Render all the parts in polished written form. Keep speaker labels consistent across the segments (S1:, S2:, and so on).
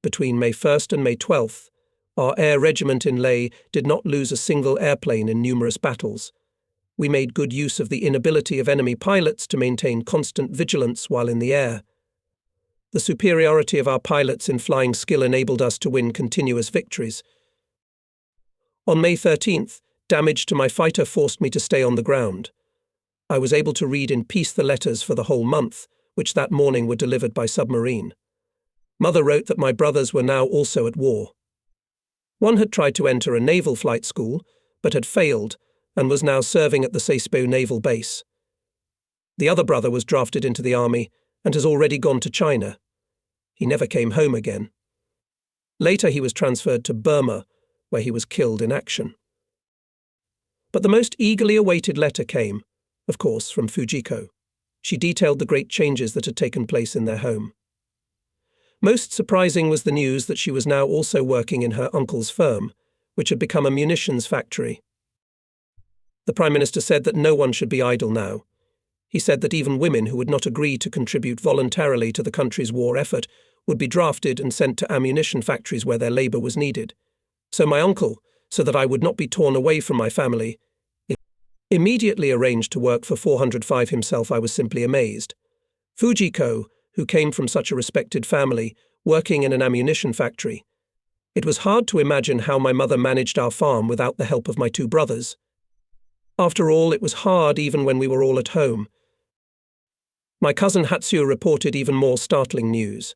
S1: Between May 1st and May 12th, our air regiment in Leh did not lose a single airplane in numerous battles. We made good use of the inability of enemy pilots to maintain constant vigilance while in the air. The superiority of our pilots in flying skill enabled us to win continuous victories. On May 13th, damage to my fighter forced me to stay on the ground. I was able to read in peace the letters for the whole month, which that morning were delivered by submarine. Mother wrote that my brothers were now also at war. One had tried to enter a naval flight school, but had failed, and was now serving at the Sasebo naval base. The other brother was drafted into the army and has already gone to China. He never came home again. Later he was transferred to Burma, where he was killed in action. But the most eagerly awaited letter came, of course, from Fujiko. She detailed the great changes that had taken place in their home. Most surprising was the news that she was now also working in her uncle's firm, which had become a munitions factory. The Prime Minister said that no one should be idle now. He said that even women who would not agree to contribute voluntarily to the country's war effort would be drafted and sent to ammunition factories where their labour was needed. So my uncle, so that I would not be torn away from my family, immediately arranged to work for 405 himself. I was simply amazed. Fujiko, who came from such a respected family, working in an ammunition factory. It was hard to imagine how my mother managed our farm without the help of my two brothers. After all, it was hard even when we were all at home. My cousin Hatsuo reported even more startling news.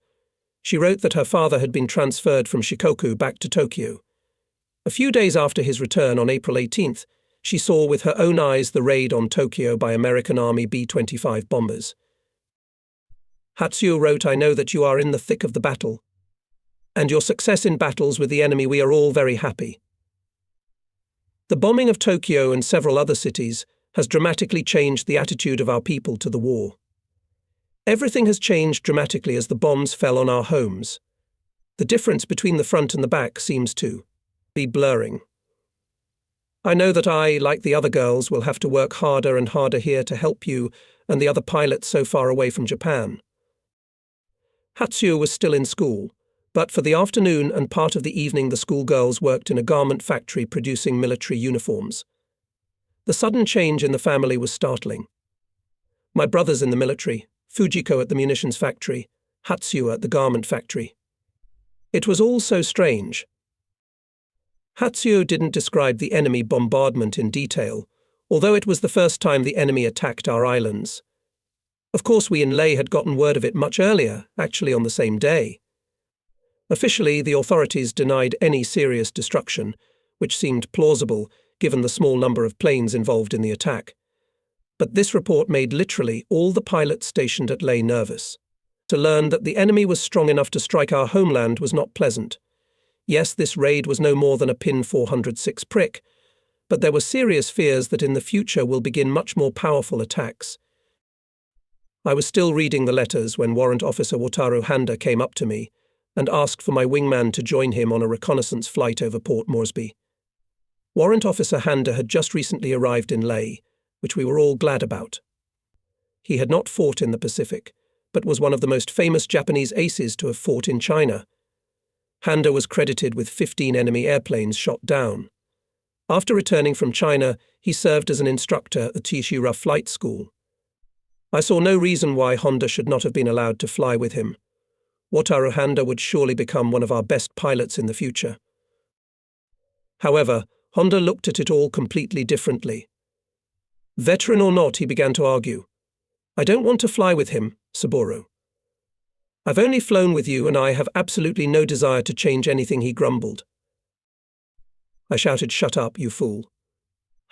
S1: She wrote that her father had been transferred from Shikoku back to Tokyo. A few days after his return on April 18th, she saw with her own eyes the raid on Tokyo by American Army B-25 bombers. Hatsuo wrote, "I know that you are in the thick of the battle, and your success in battles with the enemy, we are all very happy. The bombing of Tokyo and several other cities has dramatically changed the attitude of our people to the war. Everything has changed dramatically as the bombs fell on our homes. The difference between the front and the back seems to be blurring. I know that I, like the other girls, will have to work harder and harder here to help you and the other pilots so far away from Japan." Hatsuo was still in school, but for the afternoon and part of the evening the schoolgirls worked in a garment factory producing military uniforms. The sudden change in the family was startling. My brothers in the military, Fujiko at the munitions factory, Hatsuo at the garment factory. It was all so strange. Hatsuo didn't describe the enemy bombardment in detail, although it was the first time the enemy attacked our islands. Of course, we in Leh had gotten word of it much earlier, actually on the same day. Officially, the authorities denied any serious destruction, which seemed plausible given the small number of planes involved in the attack. But this report made literally all the pilots stationed at Leh nervous. To learn that the enemy was strong enough to strike our homeland was not pleasant. Yes, this raid was no more than a pin 406 prick, but there were serious fears that in the future will begin much more powerful attacks. I was still reading the letters when Warrant Officer Wataru Handa came up to me and asked for my wingman to join him on a reconnaissance flight over Port Moresby. Warrant Officer Handa had just recently arrived in Leh, which we were all glad about. He had not fought in the Pacific, but was one of the most famous Japanese aces to have fought in China. Handa was credited with 15 enemy airplanes shot down. After returning from China, he served as an instructor at Tishira Flight School. I saw no reason why Honda should not have been allowed to fly with him. Wataru Handa would surely become one of our best pilots in the future. However, Honda looked at it all completely differently. Veteran or not, he began to argue. "I don't want to fly with him, Saburo. I've only flown with you and I have absolutely no desire to change anything," he grumbled. I shouted, "Shut up, you fool.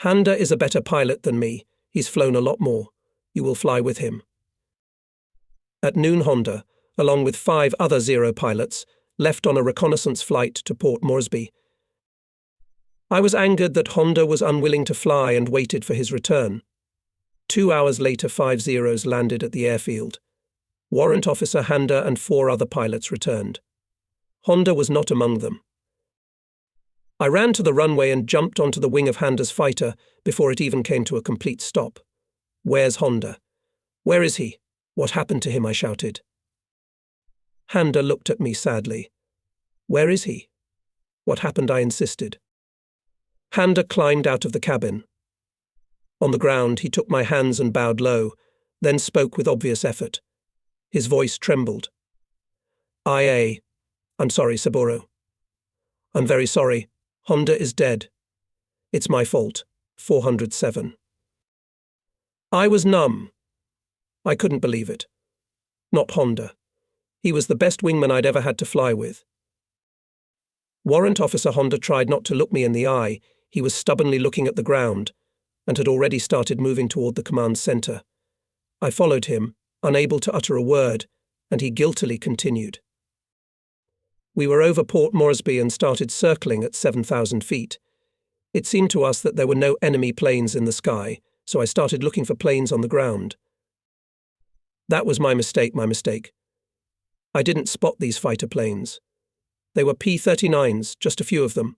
S1: Handa is a better pilot than me. He's flown a lot more. You will fly with him." At noon, Honda, along with 5 other Zero pilots, left on a reconnaissance flight to Port Moresby. I was angered that Honda was unwilling to fly and waited for his return. 2 hours later, 5 Zeros landed at the airfield. Warrant Officer Handa and 4 other pilots returned. Honda was not among them. I ran to the runway and jumped onto the wing of Handa's fighter before it even came to a complete stop. "Where's Honda? Where is he? What happened to him?" I shouted. Handa looked at me sadly. Where is he? What happened? I insisted. Handa climbed out of the cabin. On the ground, he took my hands and bowed low, then spoke with obvious effort. His voice trembled. I'm sorry, Saburo. I'm very sorry. Honda is dead. It's my fault. 407. I was numb. I couldn't believe it. Not Honda. He was the best wingman I'd ever had to fly with. Warrant Officer Honda tried not to look me in the eye. He was stubbornly looking at the ground, and had already started moving toward the command center. I followed him, unable to utter a word, and he guiltily continued. We were over Port Moresby and started circling at 7,000 feet. It seemed to us that there were no enemy planes in the sky, so I started looking for planes on the ground. That was my mistake. I didn't spot these fighter planes. They were P-39s, just a few of them.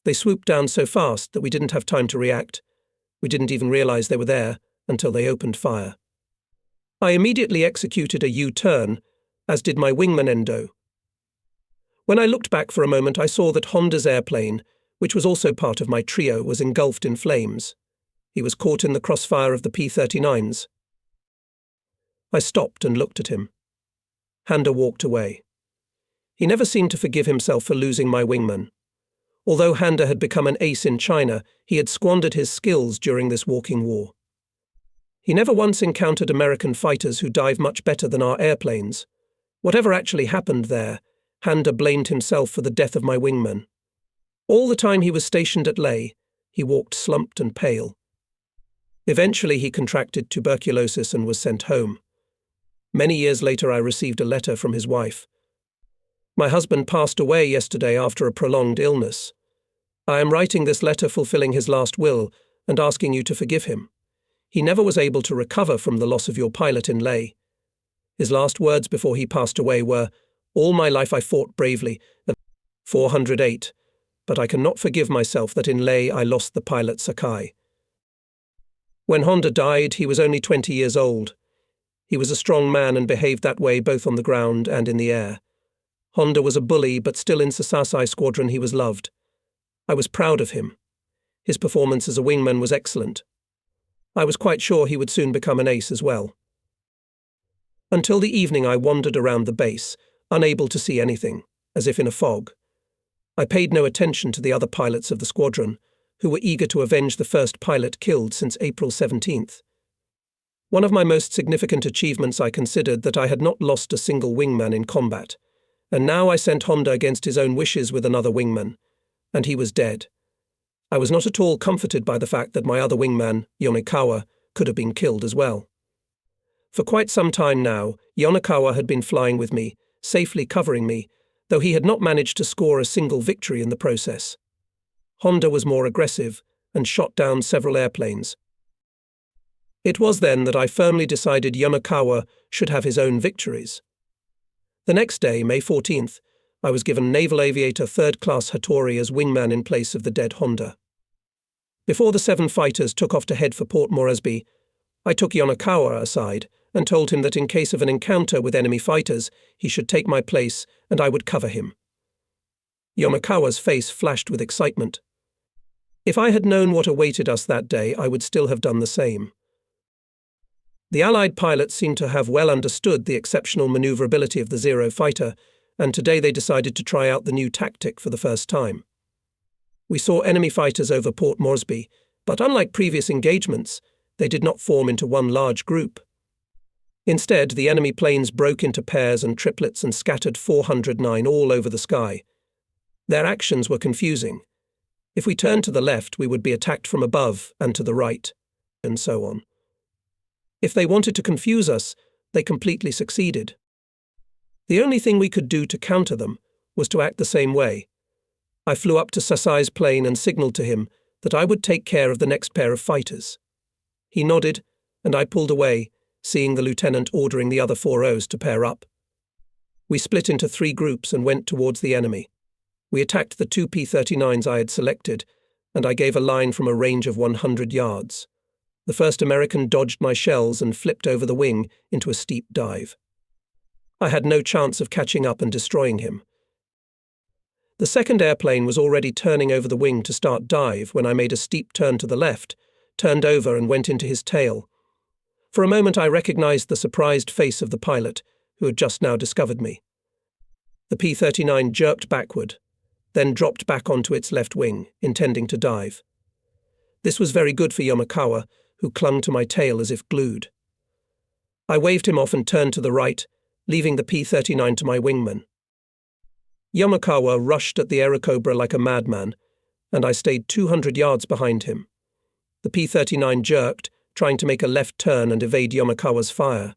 S1: They swooped down so fast that we didn't have time to react. We didn't even realize they were there until they opened fire. I immediately executed a U-turn, as did my wingman Endo. When I looked back for a moment, I saw that Honda's airplane, which was also part of my trio, was engulfed in flames. He was caught in the crossfire of the P-39s. I stopped and looked at him. Handa walked away. He never seemed to forgive himself for losing my wingman. Although Handa had become an ace in China, he had squandered his skills during this walking war. He never once encountered American fighters who dive much better than our airplanes. Whatever actually happened there, Handa blamed himself for the death of my wingman. All the time he was stationed at Leh, he walked slumped and pale. Eventually he contracted tuberculosis and was sent home. Many years later I received a letter from his wife. My husband passed away yesterday after a prolonged illness. I am writing this letter fulfilling his last will and asking you to forgive him. He never was able to recover from the loss of your pilot in Leh. His last words before he passed away were, "All my life I fought bravely." 408. But I cannot forgive myself that in Leh I lost the pilot Sakai. When Honda died, he was only 20 years old. He was a strong man and behaved that way both on the ground and in the air. Honda was a bully, but still in Sasasai Squadron he was loved. I was proud of him. His performance as a wingman was excellent. I was quite sure he would soon become an ace as well. Until the evening I wandered around the base, unable to see anything, as if in a fog. I paid no attention to the other pilots of the squadron, who were eager to avenge the first pilot killed since April 17th. One of my most significant achievements I considered that I had not lost a single wingman in combat, and now I sent Honda against his own wishes with another wingman, and he was dead. I was not at all comforted by the fact that my other wingman, Yonekawa, could have been killed as well. For quite some time now, Yonekawa had been flying with me, safely covering me, though he had not managed to score a single victory in the process. Honda was more aggressive and shot down several airplanes. It was then that I firmly decided Yonekawa should have his own victories. The next day, May 14th, I was given Naval Aviator 3rd Class Hattori as wingman in place of the dead Honda. Before the 7 fighters took off to head for Port Moresby, I took Yonekawa aside and told him that in case of an encounter with enemy fighters, he should take my place and I would cover him. Yonekawa's face flashed with excitement. If I had known what awaited us that day, I would still have done the same. The Allied pilots seemed to have well understood the exceptional maneuverability of the Zero fighter, and today they decided to try out the new tactic for the first time. We saw enemy fighters over Port Moresby, but unlike previous engagements, they did not form into one large group. Instead, the enemy planes broke into pairs and triplets and scattered 409 all over the sky. Their actions were confusing. If we turned to the left, we would be attacked from above and to the right, and so on. If they wanted to confuse us, they completely succeeded. The only thing we could do to counter them was to act the same way. I flew up to Sasai's plane and signaled to him that I would take care of the next pair of fighters. He nodded, and I pulled away, seeing the lieutenant ordering the other 4Os to pair up. We split into 3 groups and went towards the enemy. We attacked the 2 P-39s I had selected, and I gave a line from a range of 100 yards. The first American dodged my shells and flipped over the wing into a steep dive. I had no chance of catching up and destroying him. The second airplane was already turning over the wing to start dive when I made a steep turn to the left, turned over and went into his tail. For a moment I recognized the surprised face of the pilot, who had just now discovered me. The P-39 jerked backward, then dropped back onto its left wing, intending to dive. This was very good for Yamakawa, who clung to my tail as if glued. I waved him off and turned to the right, leaving the P-39 to my wingman. Yamakawa rushed at the Airacobra like a madman, and I stayed 200 yards behind him. The P-39 jerked, trying to make a left turn and evade Yamakawa's fire.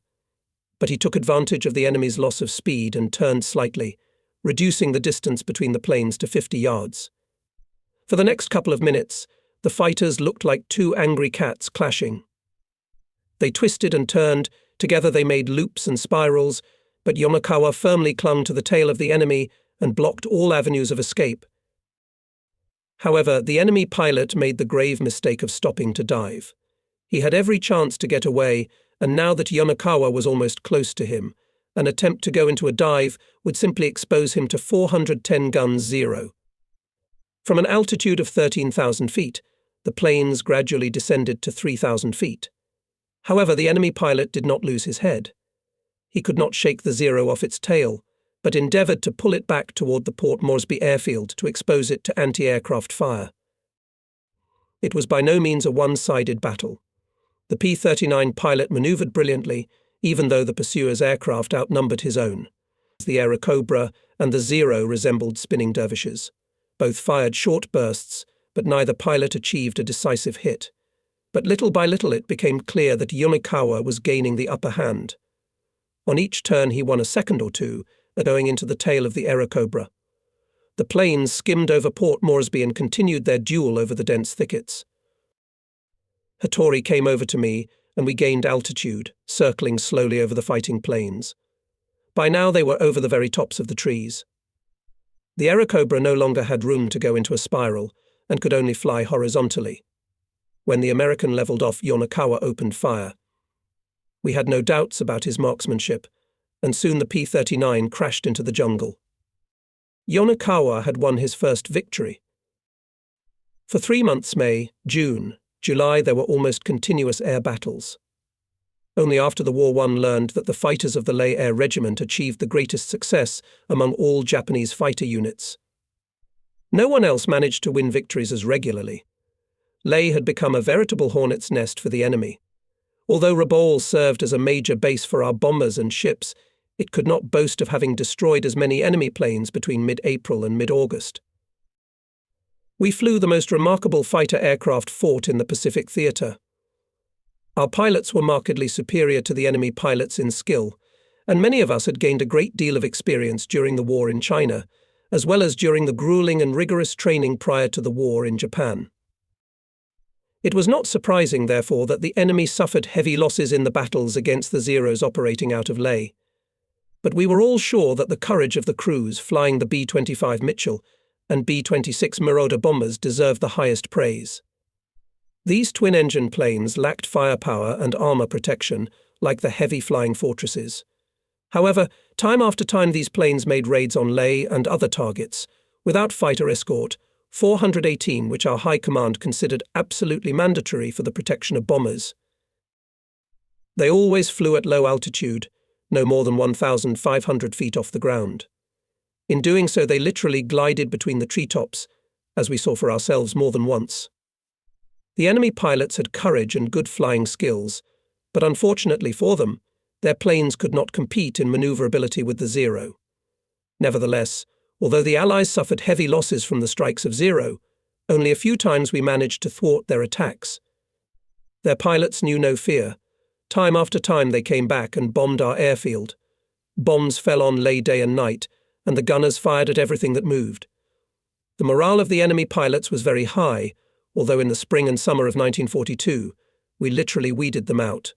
S1: But he took advantage of the enemy's loss of speed and turned slightly, reducing the distance between the planes to 50 yards. For the next couple of minutes, the fighters looked like two angry cats clashing. They twisted and turned, together they made loops and spirals, but Yamakawa firmly clung to the tail of the enemy and blocked all avenues of escape. However, the enemy pilot made the grave mistake of stopping to dive. He had every chance to get away, and now that Yamakawa was almost close to him, an attempt to go into a dive would simply expose him to 410 guns 0. From an altitude of 13,000 feet, the planes gradually descended to 3,000 feet. However, the enemy pilot did not lose his head. He could not shake the Zero off its tail, but endeavoured to pull it back toward the Port Moresby airfield to expose it to anti-aircraft fire. It was by no means a one-sided battle. The P-39 pilot manoeuvred brilliantly, even though the pursuer's aircraft outnumbered his own. The Airacobra and the Zero resembled spinning dervishes. Both fired short bursts, but neither pilot achieved a decisive hit. But little by little it became clear that Yamakawa was gaining the upper hand. On each turn he won a second or two, going into the tail of the Airacobra. The planes skimmed over Port Moresby and continued their duel over the dense thickets. Hattori came over to me, and we gained altitude, circling slowly over the fighting planes. By now they were over the very tops of the trees. The Airacobra no longer had room to go into a spiral, and could only fly horizontally. When the American levelled off, Yamakawa opened fire. We had no doubts about his marksmanship, and soon the P-39 crashed into the jungle. Yamakawa had won his first victory. For 3 months, May, June, July, there were almost continuous air battles. Only after the war one learned that the fighters of the Lei Air Regiment achieved the greatest success among all Japanese fighter units. No one else managed to win victories as regularly. Lei had become a veritable hornet's nest for the enemy. Although Rabaul served as a major base for our bombers and ships, it could not boast of having destroyed as many enemy planes between mid-April and mid-August. We flew the most remarkable fighter aircraft fought in the Pacific Theatre. Our pilots were markedly superior to the enemy pilots in skill, and many of us had gained a great deal of experience during the war in China, as well as during the grueling and rigorous training prior to the war in Japan. It was not surprising, therefore, that the enemy suffered heavy losses in the battles against the Zeros operating out of Lei. But we were all sure that the courage of the crews flying the B-25 Mitchell and B-26 Marauder bombers deserved the highest praise. These twin-engine planes lacked firepower and armour protection like the heavy flying fortresses. However, time after time these planes made raids on Lei and other targets, without fighter escort, 418 which our High Command considered absolutely mandatory for the protection of bombers. They always flew at low altitude, no more than 1,500 feet off the ground. In doing so they literally glided between the treetops, as we saw for ourselves more than once. The enemy pilots had courage and good flying skills, but unfortunately for them, their planes could not compete in maneuverability with the Zero. Nevertheless, although the Allies suffered heavy losses from the strikes of Zero, only a few times we managed to thwart their attacks. Their pilots knew no fear. Time after time they came back and bombed our airfield. Bombs fell on Lei day and night, and the gunners fired at everything that moved. The morale of the enemy pilots was very high, although in the spring and summer of 1942, we literally weeded them out.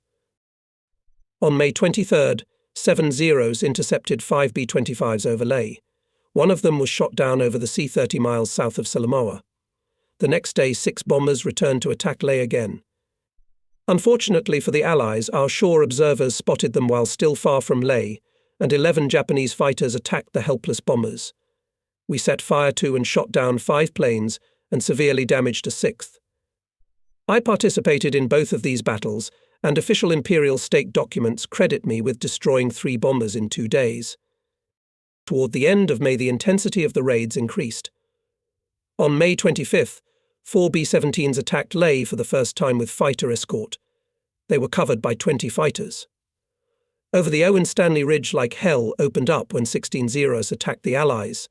S1: On May 23rd, 7 Zeros intercepted 5 B-25s over Lei. One of them was shot down over the sea 30 miles south of Salamoa. The next day, 6 bombers returned to attack Lei again. Unfortunately for the Allies, our shore observers spotted them while still far from Lei, and 11 Japanese fighters attacked the helpless bombers. We set fire to and shot down 5 planes and severely damaged a 6th. I participated in both of these battles, and official Imperial State documents credit me with destroying 3 bombers in 2 days. Toward the end of May, the intensity of the raids increased. On May 25th, 4 B-17s attacked Leh for the first time with fighter escort. They were covered by 20 fighters. Over the Owen Stanley Ridge like hell opened up when 16 Zeros attacked the Allies.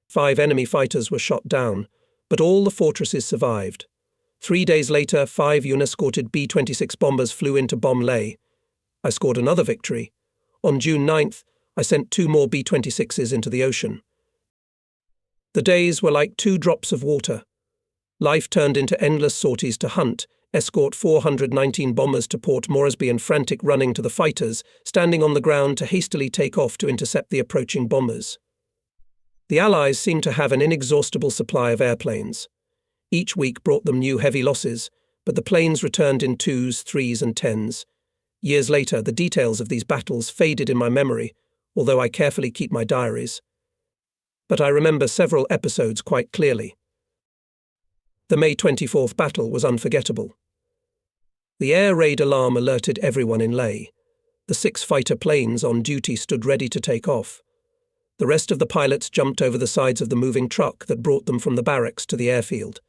S1: 5 enemy fighters were shot down, but all the fortresses survived. 3 days later, 5 unescorted B-26 bombers flew in to bomb Leh. I scored another victory. On June 9th, I sent 2 more B-26s into the ocean. The days were like 2 drops of water. Life turned into endless sorties to hunt, escort 419 bombers to Port Moresby, and frantic running to the fighters, standing on the ground to hastily take off to intercept the approaching bombers. The Allies seemed to have an inexhaustible supply of airplanes. Each week brought them new heavy losses, but the planes returned in 2s, 3s, and 10s. Years later, the details of these battles faded in my memory, although I carefully keep my diaries. But I remember several episodes quite clearly. The May 24th battle was unforgettable. The air raid alarm alerted everyone in Leh. The 6 fighter planes on duty stood ready to take off. The rest of the pilots jumped over the sides of the moving truck that brought them from the barracks to the airfield.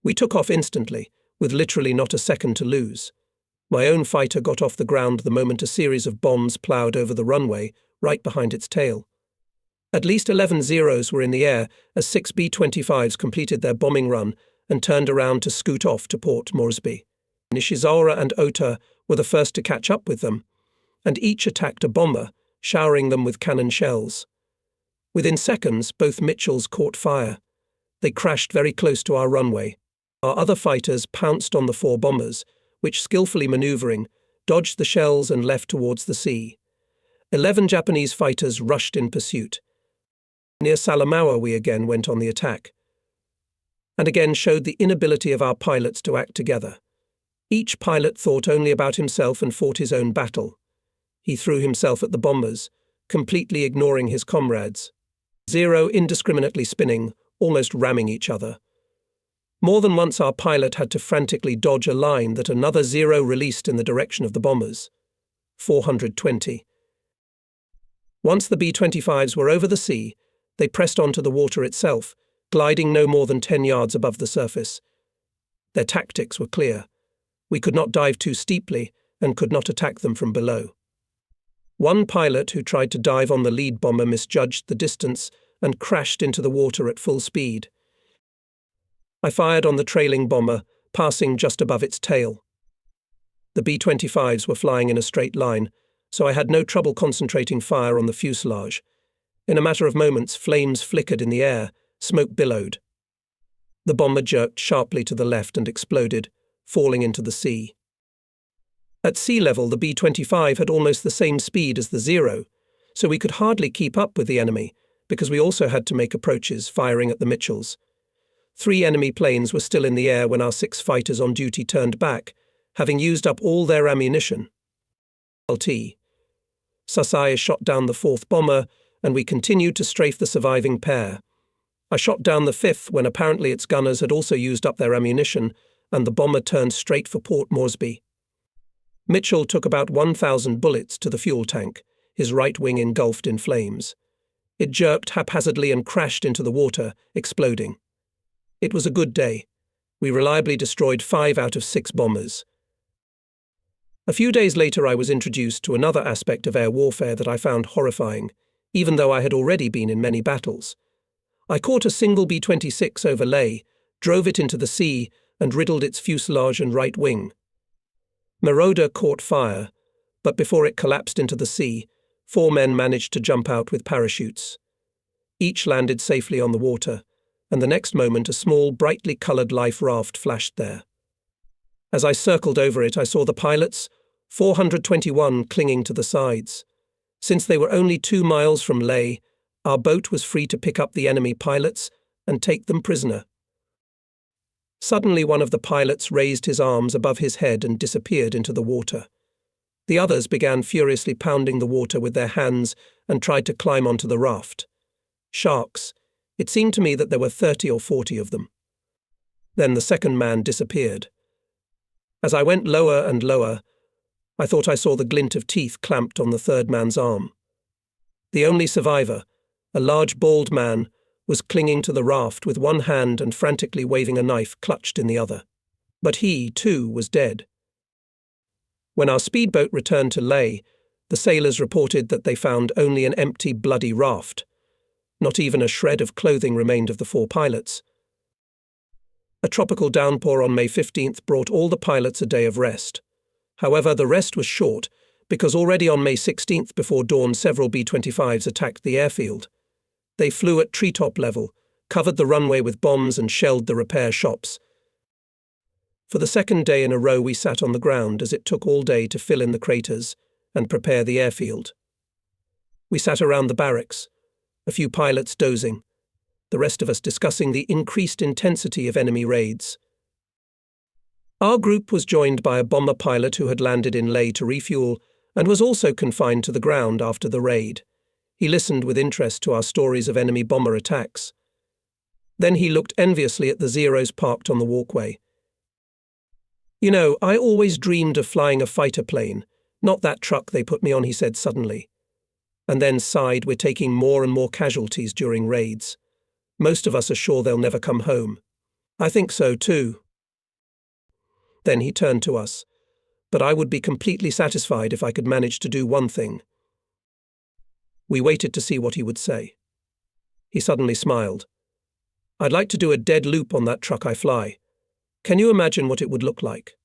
S1: We took off instantly, with literally not a second to lose. My own fighter got off the ground the moment a series of bombs ploughed over the runway, right behind its tail. At least 11 Zeros were in the air as 6 B-25s completed their bombing run and turned around to scoot off to Port Moresby. Nishizawa and Ota were the first to catch up with them, and each attacked a bomber, showering them with cannon shells. Within seconds, both Mitchells caught fire. They crashed very close to our runway. Our other fighters pounced on the 4 bombers, which, skillfully maneuvering, dodged the shells and left towards the sea. 11 Japanese fighters rushed in pursuit. Near Salamaua we again went on the attack, and again showed the inability of our pilots to act together. Each pilot thought only about himself and fought his own battle. He threw himself at the bombers, completely ignoring his comrades. Zero indiscriminately spinning, almost ramming each other. More than once our pilot had to frantically dodge a line that another Zero released in the direction of the bombers. 420. Once the B-25s were over the sea, they pressed onto the water itself, gliding no more than 10 yards above the surface. Their tactics were clear. We could not dive too steeply and could not attack them from below. One pilot who tried to dive on the lead bomber misjudged the distance and crashed into the water at full speed. I fired on the trailing bomber, passing just above its tail. The B-25s were flying in a straight line, so I had no trouble concentrating fire on the fuselage. In a matter of moments, flames flickered in the air, smoke billowed. The bomber jerked sharply to the left and exploded, falling into the sea. At sea level, the B-25 had almost the same speed as the Zero, so we could hardly keep up with the enemy, because we also had to make approaches, firing at the Mitchells. 3 enemy planes were still in the air when our 6 fighters on duty turned back, having used up all their ammunition. LT. Sasai shot down the 4th bomber, and we continued to strafe the surviving pair. I shot down the 5th when apparently its gunners had also used up their ammunition, and the bomber turned straight for Port Moresby. Mitchell took about 1,000 bullets to the fuel tank, his right wing engulfed in flames. It jerked haphazardly and crashed into the water, exploding. It was a good day. We reliably destroyed 5 out of 6 bombers. A few days later I was introduced to another aspect of air warfare that I found horrifying, even though I had already been in many battles. I caught a single B-26 over Leh, drove it into the sea, and riddled its fuselage and right wing. Marauder caught fire, but before it collapsed into the sea, 4 men managed to jump out with parachutes. Each landed safely on the water, and the next moment a small, brightly coloured life raft flashed there. As I circled over it, I saw the pilots, 421, clinging to the sides. Since they were only 2 miles from Leh, our boat was free to pick up the enemy pilots and take them prisoner. Suddenly one of the pilots raised his arms above his head and disappeared into the water. The others began furiously pounding the water with their hands and tried to climb onto the raft. Sharks, It seemed to me that there were 30 or 40 of them. Then the second man disappeared. As I went lower and lower, I thought I saw the glint of teeth clamped on the third man's arm. The only survivor, a large bald man, was clinging to the raft with one hand and frantically waving a knife clutched in the other. But he, too, was dead. When our speedboat returned to Leh, the sailors reported that they found only an empty, bloody raft. Not even a shred of clothing remained of the 4 pilots. A tropical downpour on May 15th brought all the pilots a day of rest. However, the rest was short, because already on May 16th before dawn several B-25s attacked the airfield. They flew at treetop level, covered the runway with bombs and shelled the repair shops. For the second day in a row we sat on the ground as it took all day to fill in the craters and prepare the airfield. We sat around the barracks, a few pilots dozing, the rest of us discussing the increased intensity of enemy raids. Our group was joined by a bomber pilot who had landed in Leh to refuel and was also confined to the ground after the raid. He listened with interest to our stories of enemy bomber attacks. Then he looked enviously at the Zeros parked on the walkway. "You know, I always dreamed of flying a fighter plane, not that truck they put me on," he said suddenly. And then sighed, "We're taking more and more casualties during raids. Most of us are sure they'll never come home." "I think so too." Then he turned to us. "But I would be completely satisfied if I could manage to do one thing." We waited to see what he would say. He suddenly smiled. "I'd like to do a dead loop on that truck I fly. Can you imagine what it would look like?"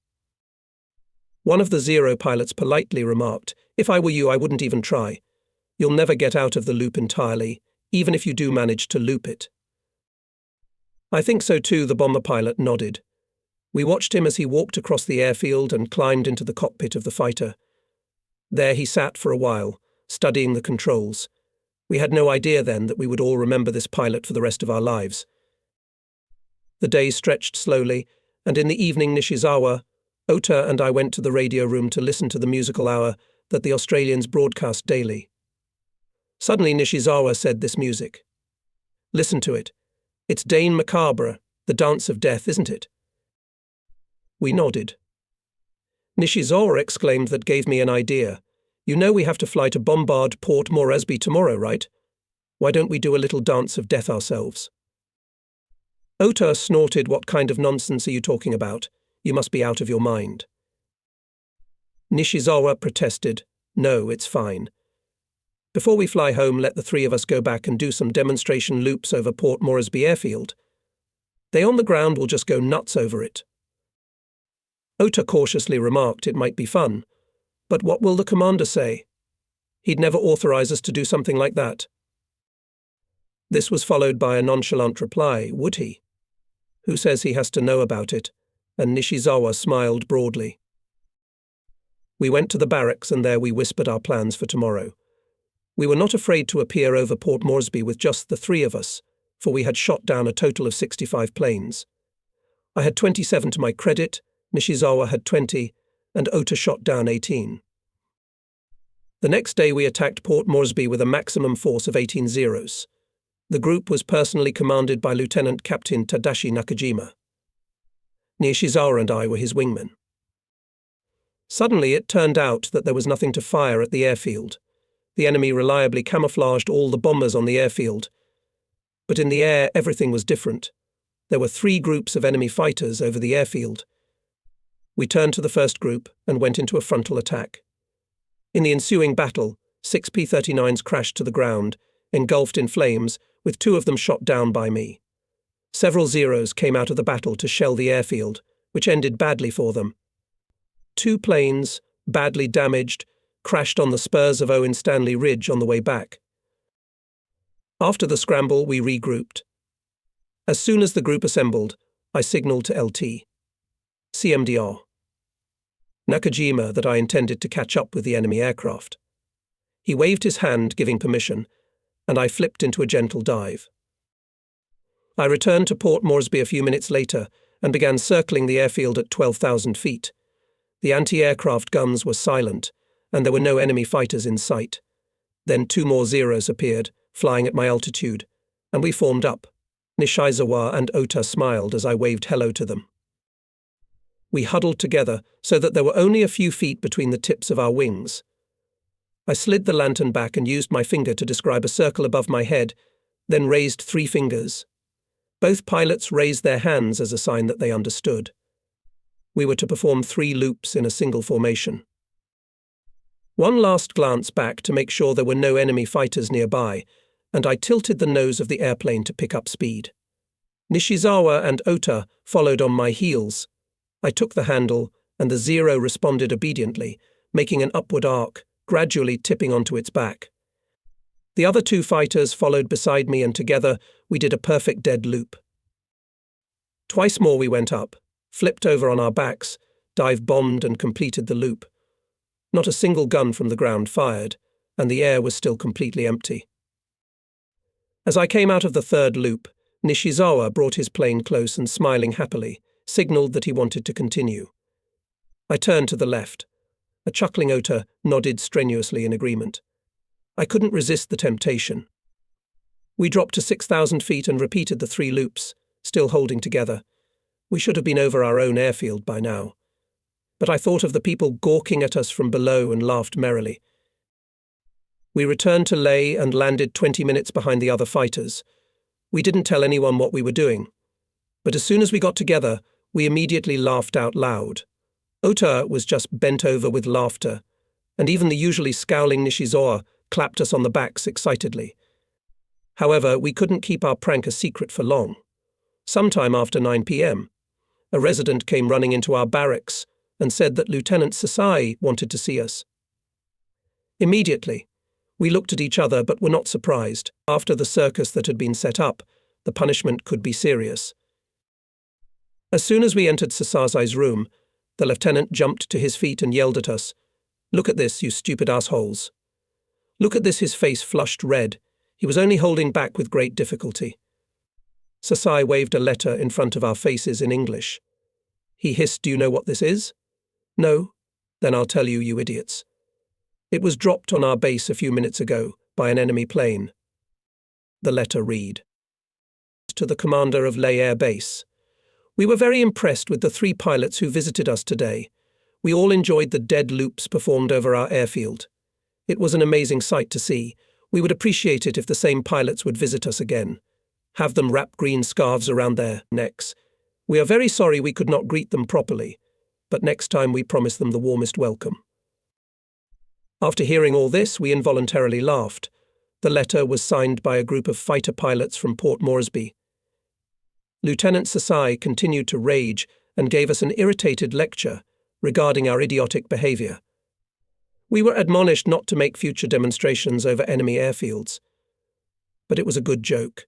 S1: One of the Zero pilots politely remarked, "If I were you, I wouldn't even try. You'll never get out of the loop entirely, even if you do manage to loop it." "I think so too," the bomber pilot nodded. We watched him as he walked across the airfield and climbed into the cockpit of the fighter. There he sat for a while, studying the controls. We had no idea then that we would all remember this pilot for the rest of our lives. The day stretched slowly, and in the evening Nishizawa, Ota and I went to the radio room to listen to the musical hour that the Australians broadcast daily. Suddenly Nishizawa said this music. "Listen to it. It's Dane Macabre, the Dance of Death, isn't it?" We nodded. Nishizawa exclaimed, "That gave me an idea. You know we have to fly to bombard Port Moresby tomorrow, right? Why don't we do a little dance of death ourselves?" Ota snorted, "What kind of nonsense are you talking about? You must be out of your mind." Nishizawa protested, "No, it's fine. Before we fly home, let the 3 of us go back and do some demonstration loops over Port Moresby airfield. They on the ground will just go nuts over it." Ota cautiously remarked it might be fun, but what will the commander say? He'd never authorize us to do something like that. This was followed by a nonchalant reply, "Would he? Who says he has to know about it?" And Nishizawa smiled broadly. We went to the barracks and there we whispered our plans for tomorrow. We were not afraid to appear over Port Moresby with just the 3 of us, for we had shot down a total of 65 planes. I had 27 to my credit, Nishizawa had 20, and Ota shot down 18. The next day we attacked Port Moresby with a maximum force of 18 Zeros. The group was personally commanded by Lieutenant Captain Tadashi Nakajima. Nishizawa and I were his wingmen. Suddenly it turned out that there was nothing to fire at the airfield. The enemy reliably camouflaged all the bombers on the airfield. But in the air everything was different. There were 3 groups of enemy fighters over the airfield. We turned to the first group and went into a frontal attack. In the ensuing battle, 6 P-39s crashed to the ground, engulfed in flames, with 2 of them shot down by me. Several Zeros came out of the battle to shell the airfield, which ended badly for them. 2 planes, badly damaged, crashed on the spurs of Owen Stanley Ridge on the way back. After the scramble, we regrouped. As soon as the group assembled, I signalled to LT. CMDR. Nakajima that I intended to catch up with the enemy aircraft. He waved his hand, giving permission, and I flipped into a gentle dive. I returned to Port Moresby a few minutes later and began circling the airfield at 12,000 feet. The anti-aircraft guns were silent, and there were no enemy fighters in sight. Then 2 more Zeros appeared, flying at my altitude, and we formed up. Nishizawa and Ota smiled as I waved hello to them. We huddled together so that there were only a few feet between the tips of our wings. I slid the lantern back and used my finger to describe a circle above my head, then raised 3 fingers. Both pilots raised their hands as a sign that they understood. We were to perform 3 loops in a single formation. One last glance back to make sure there were no enemy fighters nearby, and I tilted the nose of the airplane to pick up speed. Nishizawa and Ota followed on my heels. I took the handle, and the Zero responded obediently, making an upward arc, gradually tipping onto its back. The other 2 fighters followed beside me, and together we did a perfect dead loop. Twice more we went up, flipped over on our backs, dive-bombed and completed the loop. Not a single gun from the ground fired, and the air was still completely empty. As I came out of the 3rd loop, Nishizawa brought his plane close and, smiling happily, signaled that he wanted to continue. I turned to the left. A chuckling Ota nodded strenuously in agreement. I couldn't resist the temptation. We dropped to 6,000 feet and repeated the 3 loops, still holding together. We should have been over our own airfield by now. But I thought of the people gawking at us from below and laughed merrily. We returned to Leh and landed 20 minutes behind the other fighters. We didn't tell anyone what we were doing. But as soon as we got together, we immediately laughed out loud. Ota was just bent over with laughter, and even the usually scowling Nishizawa clapped us on the backs excitedly. However, we couldn't keep our prank a secret for long. Sometime after 9 p.m., a resident came running into our barracks and said that Lieutenant Sasai wanted to see us. Immediately, we looked at each other but were not surprised. After the circus that had been set up, the punishment could be serious. As soon as we entered Sasai's room, the lieutenant jumped to his feet and yelled at us, "Look at this, you stupid assholes." Look at this, his face flushed red. He was only holding back with great difficulty. Sasai waved a letter in front of our faces in English. He hissed, "Do you know what this is?" "No?" "Then I'll tell you, you idiots. It was dropped on our base a few minutes ago by an enemy plane." The letter read, "To the commander of Leh Air Base. We were very impressed with the 3 pilots who visited us today. We all enjoyed the dead loops performed over our airfield. It was an amazing sight to see. We would appreciate it if the same pilots would visit us again. Have them wrap green scarves around their necks. We are very sorry we could not greet them properly, but next time we promise them the warmest welcome." After hearing all this, we involuntarily laughed. The letter was signed by a group of fighter pilots from Port Moresby. Lieutenant Sasai continued to rage and gave us an irritated lecture regarding our idiotic behavior. We were admonished not to make future demonstrations over enemy airfields. But it was a good joke,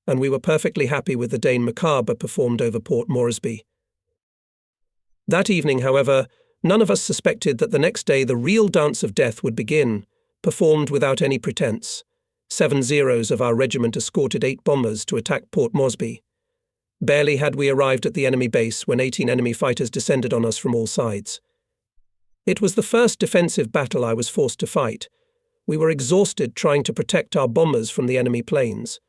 S1: and we were perfectly happy with the Dane Macabre performed over Port Moresby. That evening, however, none of us suspected that the next day the real dance of death would begin, performed without any pretense. 7 Zeros of our regiment escorted 8 bombers to attack Port Moresby. Barely had we arrived at the enemy base when 18 enemy fighters descended on us from all sides. It was the first defensive battle I was forced to fight. We were exhausted trying to protect our bombers from the enemy planes.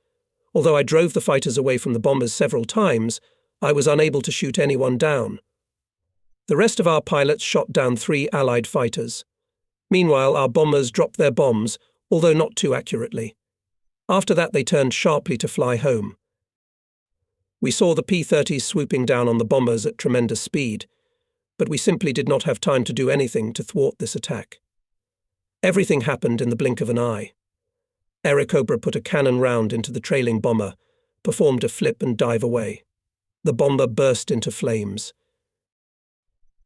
S1: Although I drove the fighters away from the bombers several times, I was unable to shoot anyone down. The rest of our pilots shot down 3 Allied fighters. Meanwhile, our bombers dropped their bombs, although not too accurately. After that, they turned sharply to fly home. We saw the P-30s swooping down on the bombers at tremendous speed, but we simply did not have time to do anything to thwart this attack. Everything happened in the blink of an eye. Airacobra put a cannon round into the trailing bomber, performed a flip and dive away. The bomber burst into flames.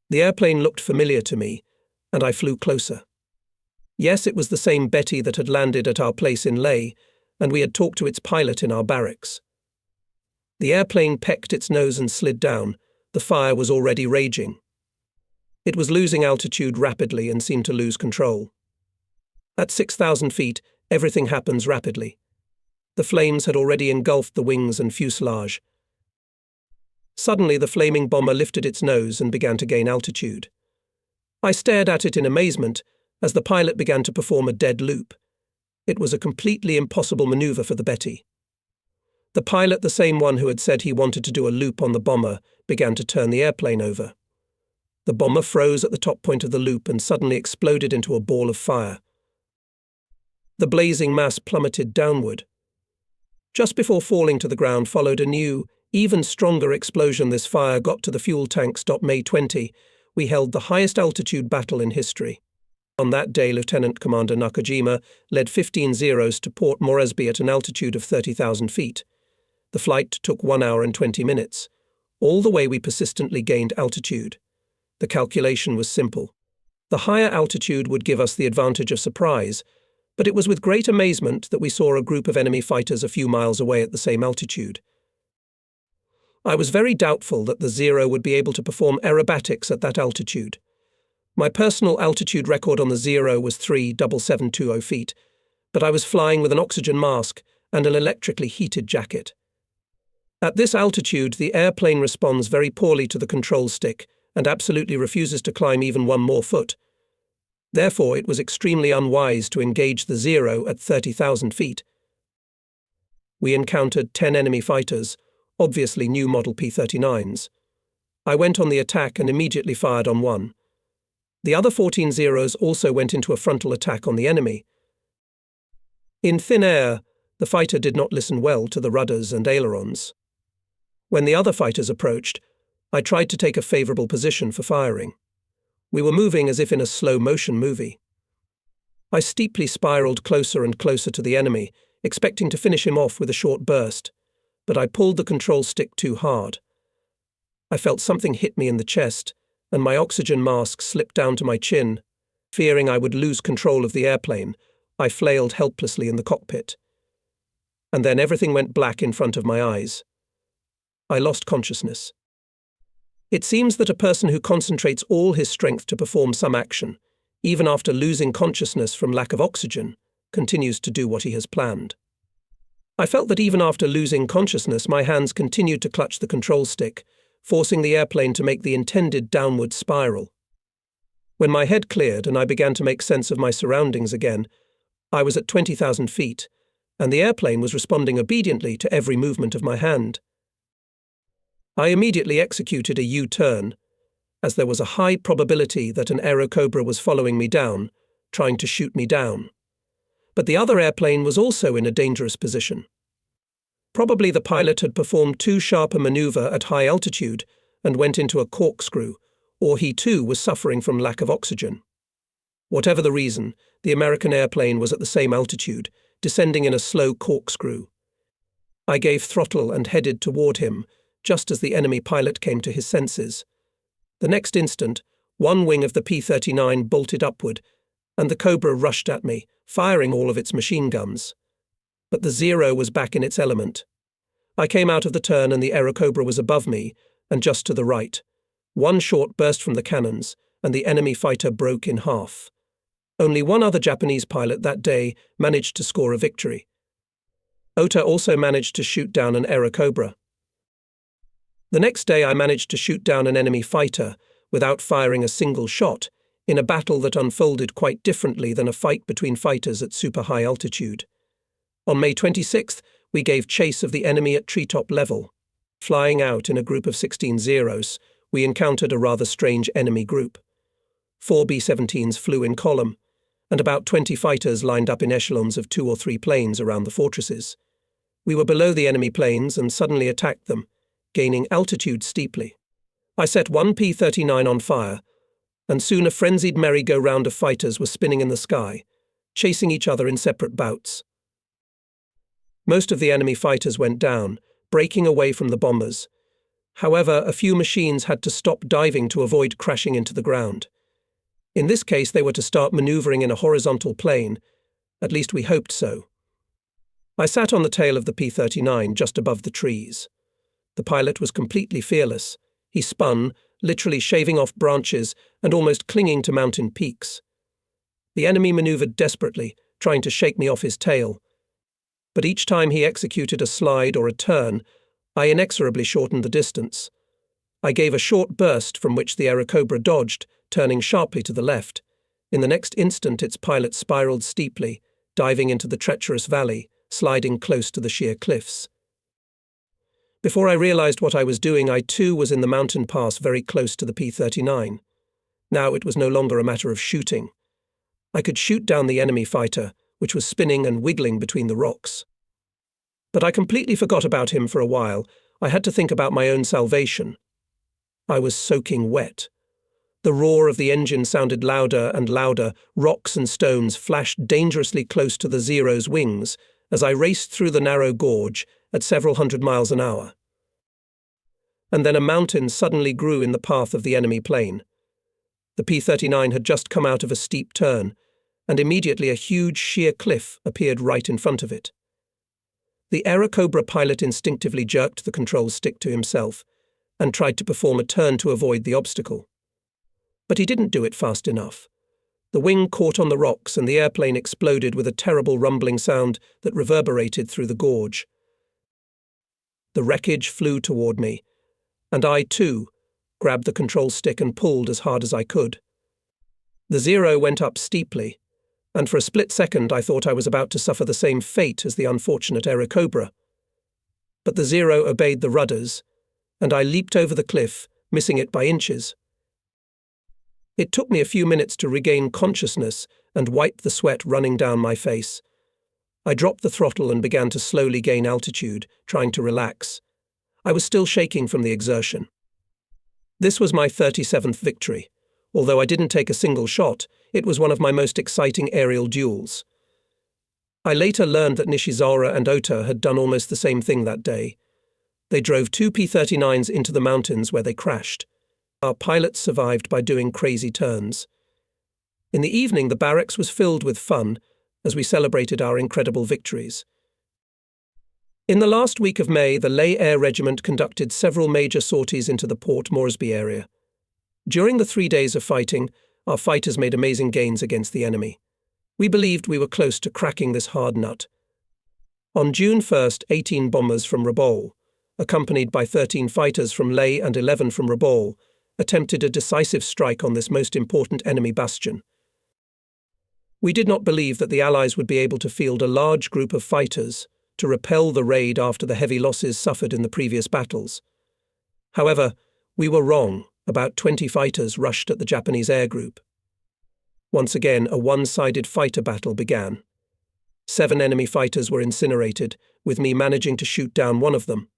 S1: The airplane looked familiar to me, and I flew closer. Yes, it was the same Betty that had landed at our place in Leh, and we had talked to its pilot in our barracks. The airplane pecked its nose and slid down. The fire was already raging. It was losing altitude rapidly and seemed to lose control. At 6,000 feet, everything happens rapidly. The flames had already engulfed the wings and fuselage. Suddenly, the flaming bomber lifted its nose and began to gain altitude. I stared at it in amazement as the pilot began to perform a dead loop. It was a completely impossible maneuver for the Betty. The pilot, the same one who had said he wanted to do a loop on the bomber, began to turn the airplane over. The bomber froze at the top point of the loop and suddenly exploded into a ball of fire. The blazing mass plummeted downward. Just before falling to the ground followed a new, even stronger explosion. This fire got to the fuel tanks. May 20, we held the highest altitude battle in history. On that day, Lieutenant Commander Nakajima led 15 Zeros to Port Moresby at an altitude of 30,000 feet. The flight took 1 hour and 20 minutes. All the way we persistently gained altitude. The calculation was simple. The higher altitude would give us the advantage of surprise, but it was with great amazement that we saw a group of enemy fighters a few miles away at the same altitude. I was very doubtful that the Zero would be able to perform aerobatics at that altitude. My personal altitude record on the Zero was 3,720 feet, but I was flying with an oxygen mask and an electrically heated jacket. At this altitude, the airplane responds very poorly to the control stick and absolutely refuses to climb even 1 more foot. Therefore, it was extremely unwise to engage the Zero at 30,000 feet. We encountered 10 enemy fighters, obviously new model P-39s. I went on the attack and immediately fired on one. The other 14 Zeros also went into a frontal attack on the enemy. In thin air, the fighter did not listen well to the rudders and ailerons. When the other fighters approached, I tried to take a favorable position for firing. We were moving as if in a slow-motion movie. I steeply spiraled closer and closer to the enemy, expecting to finish him off with a short burst, but I pulled the control stick too hard. I felt something hit me in the chest, and my oxygen mask slipped down to my chin. Fearing I would lose control of the airplane, I flailed helplessly in the cockpit. And then everything went black in front of my eyes. I lost consciousness. It seems that a person who concentrates all his strength to perform some action, even after losing consciousness from lack of oxygen, continues to do what he has planned. I felt that even after losing consciousness, my hands continued to clutch the control stick, forcing the airplane to make the intended downward spiral. When my head cleared and I began to make sense of my surroundings again, I was at 20,000 feet, and the airplane was responding obediently to every movement of my hand. I immediately executed a U-turn, as there was a high probability that an Aerocobra was following me down, trying to shoot me down. But the other airplane was also in a dangerous position. Probably the pilot had performed too sharp a maneuver at high altitude and went into a corkscrew, or he too was suffering from lack of oxygen. Whatever the reason, the American airplane was at the same altitude, descending in a slow corkscrew. I gave throttle and headed toward him, just as the enemy pilot came to his senses. The next instant, one wing of the P-39 bolted upward, and the Cobra rushed at me, firing all of its machine guns. But the Zero was back in its element. I came out of the turn and the Aerocobra was above me, and just to the right. One shot burst from the cannons, and the enemy fighter broke in half. Only one other Japanese pilot that day managed to score a victory. Ota also managed to shoot down an Aerocobra. The next day I managed to shoot down an enemy fighter without firing a single shot in a battle that unfolded quite differently than a fight between fighters at super high altitude. On May 26th, we gave chase of the enemy at treetop level. Flying out in a group of 16 Zeros, we encountered a rather strange enemy group. 4 B-17s flew in column, and about 20 fighters lined up in echelons of 2 or 3 planes around the fortresses. We were below the enemy planes and suddenly attacked them, gaining altitude steeply. I set one P-39 on fire, and soon a frenzied merry-go-round of fighters were spinning in the sky, chasing each other in separate bouts. Most of the enemy fighters went down, breaking away from the bombers. However, a few machines had to stop diving to avoid crashing into the ground. In this case, they were to start maneuvering in a horizontal plane. At least we hoped so. I sat on the tail of the P-39 just above the trees. The pilot was completely fearless. He spun, literally shaving off branches and almost clinging to mountain peaks. The enemy maneuvered desperately, trying to shake me off his tail. But each time he executed a slide or a turn, I inexorably shortened the distance. I gave a short burst from which the Aerocobra dodged, turning sharply to the left. In the next instant its pilot spiraled steeply, diving into the treacherous valley, sliding close to the sheer cliffs. Before I realized what I was doing, I too was in the mountain pass very close to the P-39. Now it was no longer a matter of shooting. I could shoot down the enemy fighter, which was spinning and wiggling between the rocks. But I completely forgot about him for a while. I had to think about my own salvation. I was soaking wet. The roar of the engine sounded louder and louder. Rocks and stones flashed dangerously close to the Zero's wings as I raced through the narrow gorge at several hundred miles an hour. And then a mountain suddenly grew in the path of the enemy plane. The P-39 had just come out of a steep turn, and immediately a huge sheer cliff appeared right in front of it. The Airacobra pilot instinctively jerked the control stick to himself and tried to perform a turn to avoid the obstacle. But he didn't do it fast enough. The wing caught on the rocks and the airplane exploded with a terrible rumbling sound that reverberated through the gorge. The wreckage flew toward me, and I, too, grabbed the control stick and pulled as hard as I could. The Zero went up steeply, and for a split second I thought I was about to suffer the same fate as the unfortunate Airacobra. But the Zero obeyed the rudders, and I leaped over the cliff, missing it by inches. It took me a few minutes to regain consciousness and wipe the sweat running down my face. I dropped the throttle and began to slowly gain altitude, trying to relax. I was still shaking from the exertion. This was my 37th victory. Although I didn't take a single shot, it was one of my most exciting aerial duels. I later learned that Nishizawa and Ota had done almost the same thing that day. They drove two P-39s into the mountains where they crashed. Our pilots survived by doing crazy turns. In the evening, the barracks was filled with fun as we celebrated our incredible victories. In the last week of May, the Leh Air Regiment conducted several major sorties into the Port Moresby area. During the 3 days of fighting, our fighters made amazing gains against the enemy. We believed we were close to cracking this hard nut. On June 1st, 18 bombers from Rabaul, accompanied by 13 fighters from Leh and 11 from Rabaul, attempted a decisive strike on this most important enemy bastion. We did not believe that the Allies would be able to field a large group of fighters to repel the raid after the heavy losses suffered in the previous battles. However, we were wrong. About 20 fighters rushed at the Japanese air group. Once again, a one-sided fighter battle began. 7 enemy fighters were incinerated, with me managing to shoot down one of them.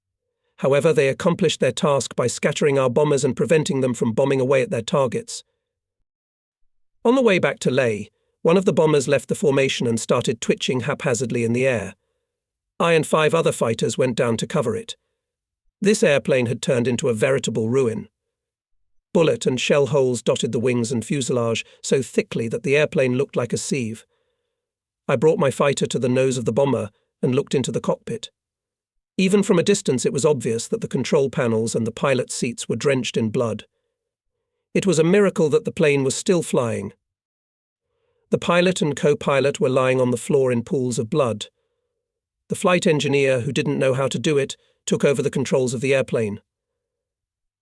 S1: However, they accomplished their task by scattering our bombers and preventing them from bombing away at their targets. On the way back to Leh, one of the bombers left the formation and started twitching haphazardly in the air. I and 5 other fighters went down to cover it. This airplane had turned into a veritable ruin. Bullet and shell holes dotted the wings and fuselage so thickly that the airplane looked like a sieve. I brought my fighter to the nose of the bomber and looked into the cockpit. Even from a distance, it was obvious that the control panels and the pilot's seats were drenched in blood. It was a miracle that the plane was still flying. The pilot and co-pilot were lying on the floor in pools of blood. The flight engineer, who didn't know how to do it, took over the controls of the airplane.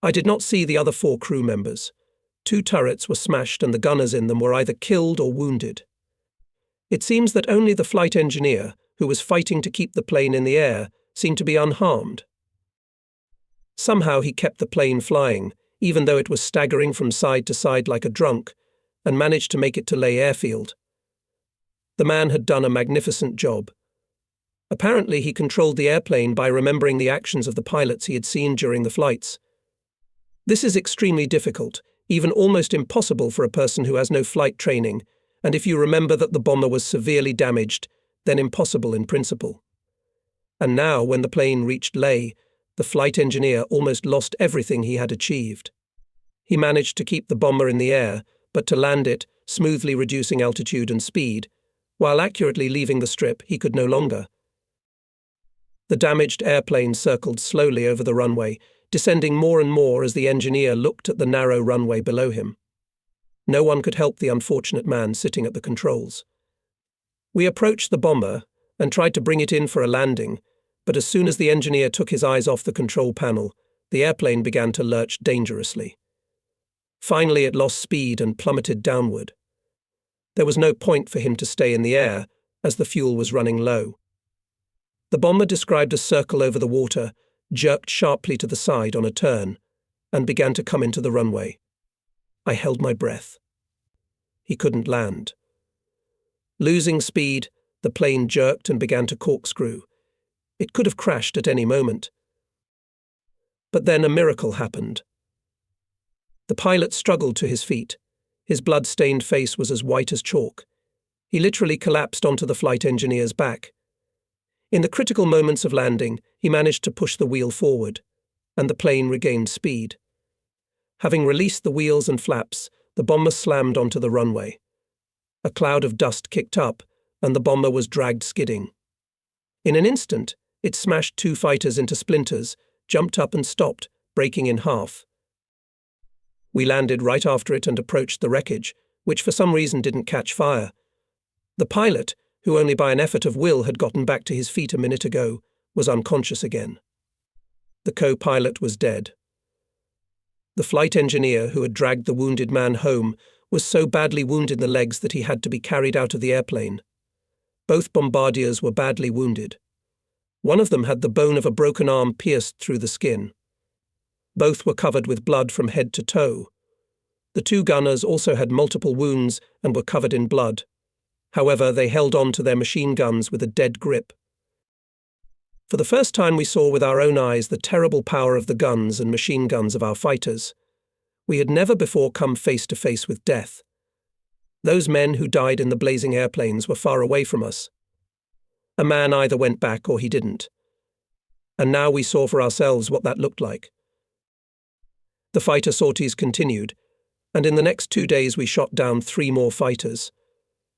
S1: I did not see the other 4 crew members. 2 turrets were smashed and the gunners in them were either killed or wounded. It seems that only the flight engineer, who was fighting to keep the plane in the air, seemed to be unharmed. Somehow he kept the plane flying, even though it was staggering from side to side like a drunk, and managed to make it to Leh Airfield. The man had done a magnificent job. Apparently he controlled the airplane by remembering the actions of the pilots he had seen during the flights. This is extremely difficult, even almost impossible for a person who has no flight training, and if you remember that the bomber was severely damaged, then impossible in principle. And now, when the plane reached Leh, the flight engineer almost lost everything he had achieved. He managed to keep the bomber in the air, but to land it, smoothly reducing altitude and speed, while accurately leaving the strip he could no longer. The damaged airplane circled slowly over the runway, descending more and more as the engineer looked at the narrow runway below him. No one could help the unfortunate man sitting at the controls. We approached the bomber and tried to bring it in for a landing, but as soon as the engineer took his eyes off the control panel, the airplane began to lurch dangerously. Finally, it lost speed and plummeted downward. There was no point for him to stay in the air, as the fuel was running low. The bomber described a circle over the water, jerked sharply to the side on a turn, and began to come into the runway. I held my breath. He couldn't land. Losing speed, the plane jerked and began to corkscrew. It could have crashed at any moment. But then a miracle happened. The pilot struggled to his feet. His blood-stained face was as white as chalk. He literally collapsed onto the flight engineer's back. In the critical moments of landing, he managed to push the wheel forward, and the plane regained speed. Having released the wheels and flaps, the bomber slammed onto the runway. A cloud of dust kicked up, and the bomber was dragged skidding. In an instant, it smashed 2 fighters into splinters, jumped up and stopped, breaking in half. We landed right after it and approached the wreckage, which for some reason didn't catch fire. The pilot, who only by an effort of will had gotten back to his feet a minute ago, was unconscious again. The co-pilot was dead. The flight engineer, who had dragged the wounded man home, was so badly wounded in the legs that he had to be carried out of the airplane. Both bombardiers were badly wounded. One of them had the bone of a broken arm pierced through the skin. Both were covered with blood from head to toe. The 2 gunners also had multiple wounds and were covered in blood. However, they held on to their machine guns with a dead grip. For the first time we saw with our own eyes the terrible power of the guns and machine guns of our fighters. We had never before come face to face with death. Those men who died in the blazing airplanes were far away from us. A man either went back or he didn't. And now we saw for ourselves what that looked like. The fighter sorties continued, and in the next 2 days we shot down 3 more fighters.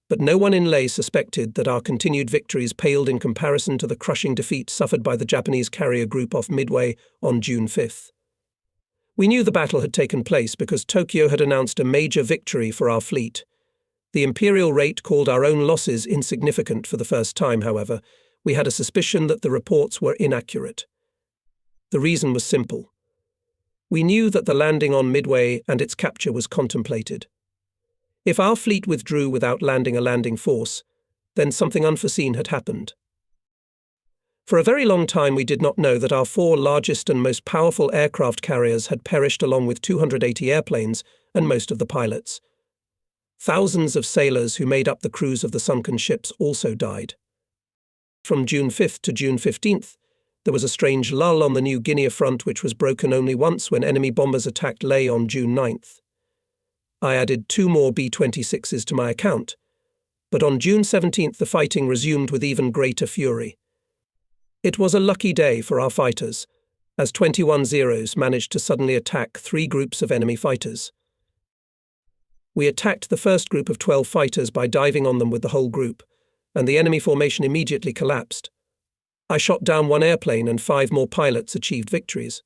S1: But no one in Leh suspected that our continued victories paled in comparison to the crushing defeat suffered by the Japanese carrier group off Midway on June 5th. We knew the battle had taken place because Tokyo had announced a major victory for our fleet. The imperial rate called our own losses insignificant for the first time, however. We had a suspicion that the reports were inaccurate. The reason was simple. We knew that the landing on Midway and its capture was contemplated. If our fleet withdrew without landing a landing force, then something unforeseen had happened. For a very long time we did not know that our 4 largest and most powerful aircraft carriers had perished along with 280 airplanes and most of the pilots. Thousands of sailors who made up the crews of the sunken ships also died. From June 5th to June 15th, there was a strange lull on the New Guinea front which was broken only once when enemy bombers attacked Leh on June 9th. I added 2 more B-26s to my account, but on June 17th the fighting resumed with even greater fury. It was a lucky day for our fighters, as 21 Zeros managed to suddenly attack 3 groups of enemy fighters. We attacked the first group of 12 fighters by diving on them with the whole group, and the enemy formation immediately collapsed. I shot down 1 airplane and 5 more pilots achieved victories.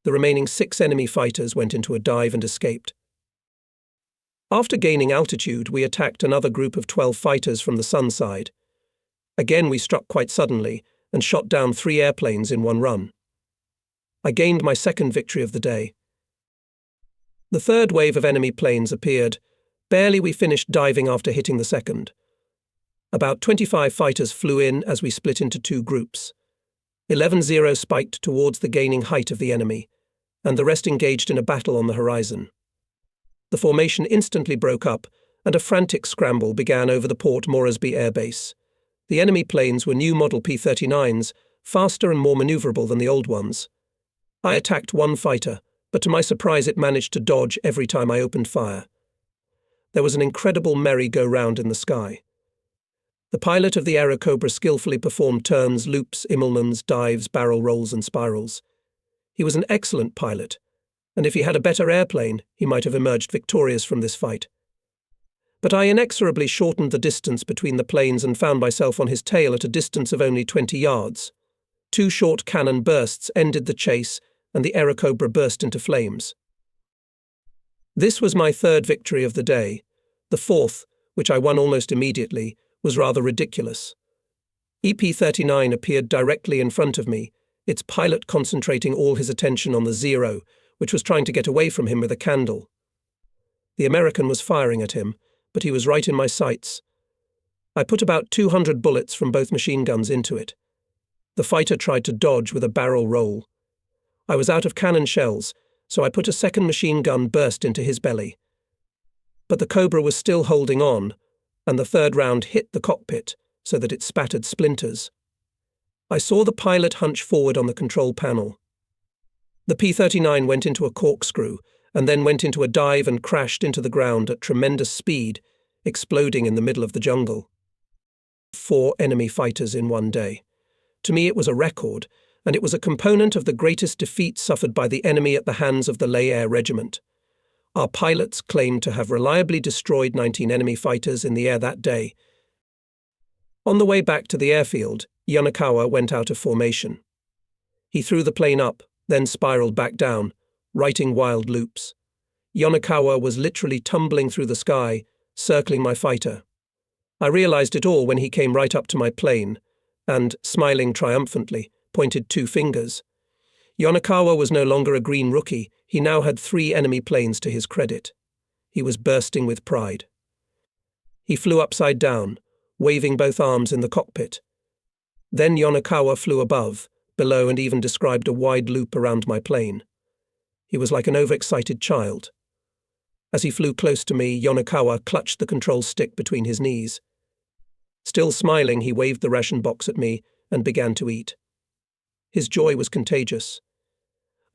S1: The remaining 6 enemy fighters went into a dive and escaped. After gaining altitude, we attacked another group of 12 fighters from the sun side. Again we struck quite suddenly and shot down 3 airplanes in one run. I gained my second victory of the day. The third wave of enemy planes appeared. Barely we finished diving after hitting the second. About 25 fighters flew in as we split into 2 groups. 11-0 spiked towards the gaining height of the enemy, and the rest engaged in a battle on the horizon. The formation instantly broke up, and a frantic scramble began over the Port Moresby Air Base. The enemy planes were new model P-39s, faster and more maneuverable than the old ones. I attacked 1 fighter, but to my surprise it managed to dodge every time I opened fire. There was an incredible merry-go-round in the sky. The pilot of the Aerocobra skillfully performed turns, loops, Immelmans, dives, barrel rolls and spirals. He was an excellent pilot, and if he had a better airplane, he might have emerged victorious from this fight. But I inexorably shortened the distance between the planes and found myself on his tail at a distance of only 20 yards. 2 short cannon bursts ended the chase, and the Aerocobra burst into flames. This was my 3rd victory of the day. The 4th, which I won almost immediately, was rather ridiculous. EP-39 appeared directly in front of me, its pilot concentrating all his attention on the Zero, which was trying to get away from him with a candle. The American was firing at him, but he was right in my sights. I put about 200 bullets from both machine guns into it. The fighter tried to dodge with a barrel roll. I was out of cannon shells, so I put a second machine gun burst into his belly. But the Cobra was still holding on, and the third round hit the cockpit so that it spattered splinters. I saw the pilot hunch forward on the control panel. The P-39 went into a corkscrew and then went into a dive and crashed into the ground at tremendous speed, exploding in the middle of the jungle. 4 enemy fighters in one day. To me it was a record, and it was a component of the greatest defeat suffered by the enemy at the hands of the Leh Air Regiment. Our pilots claimed to have reliably destroyed 19 enemy fighters in the air that day. On the way back to the airfield, Yonakawa went out of formation. He threw the plane up, then spiraled back down, writing wild loops. Yonakawa was literally tumbling through the sky, circling my fighter. I realized it all when he came right up to my plane and, smiling triumphantly, pointed 2 fingers. Yonakawa was no longer a green rookie. He now had 3 enemy planes to his credit. He was bursting with pride. He flew upside down, waving both arms in the cockpit. Then Yonakawa flew above, below, and even described a wide loop around my plane. He was like an overexcited child. As he flew close to me, Yonakawa clutched the control stick between his knees. Still smiling, he waved the ration box at me and began to eat. His joy was contagious.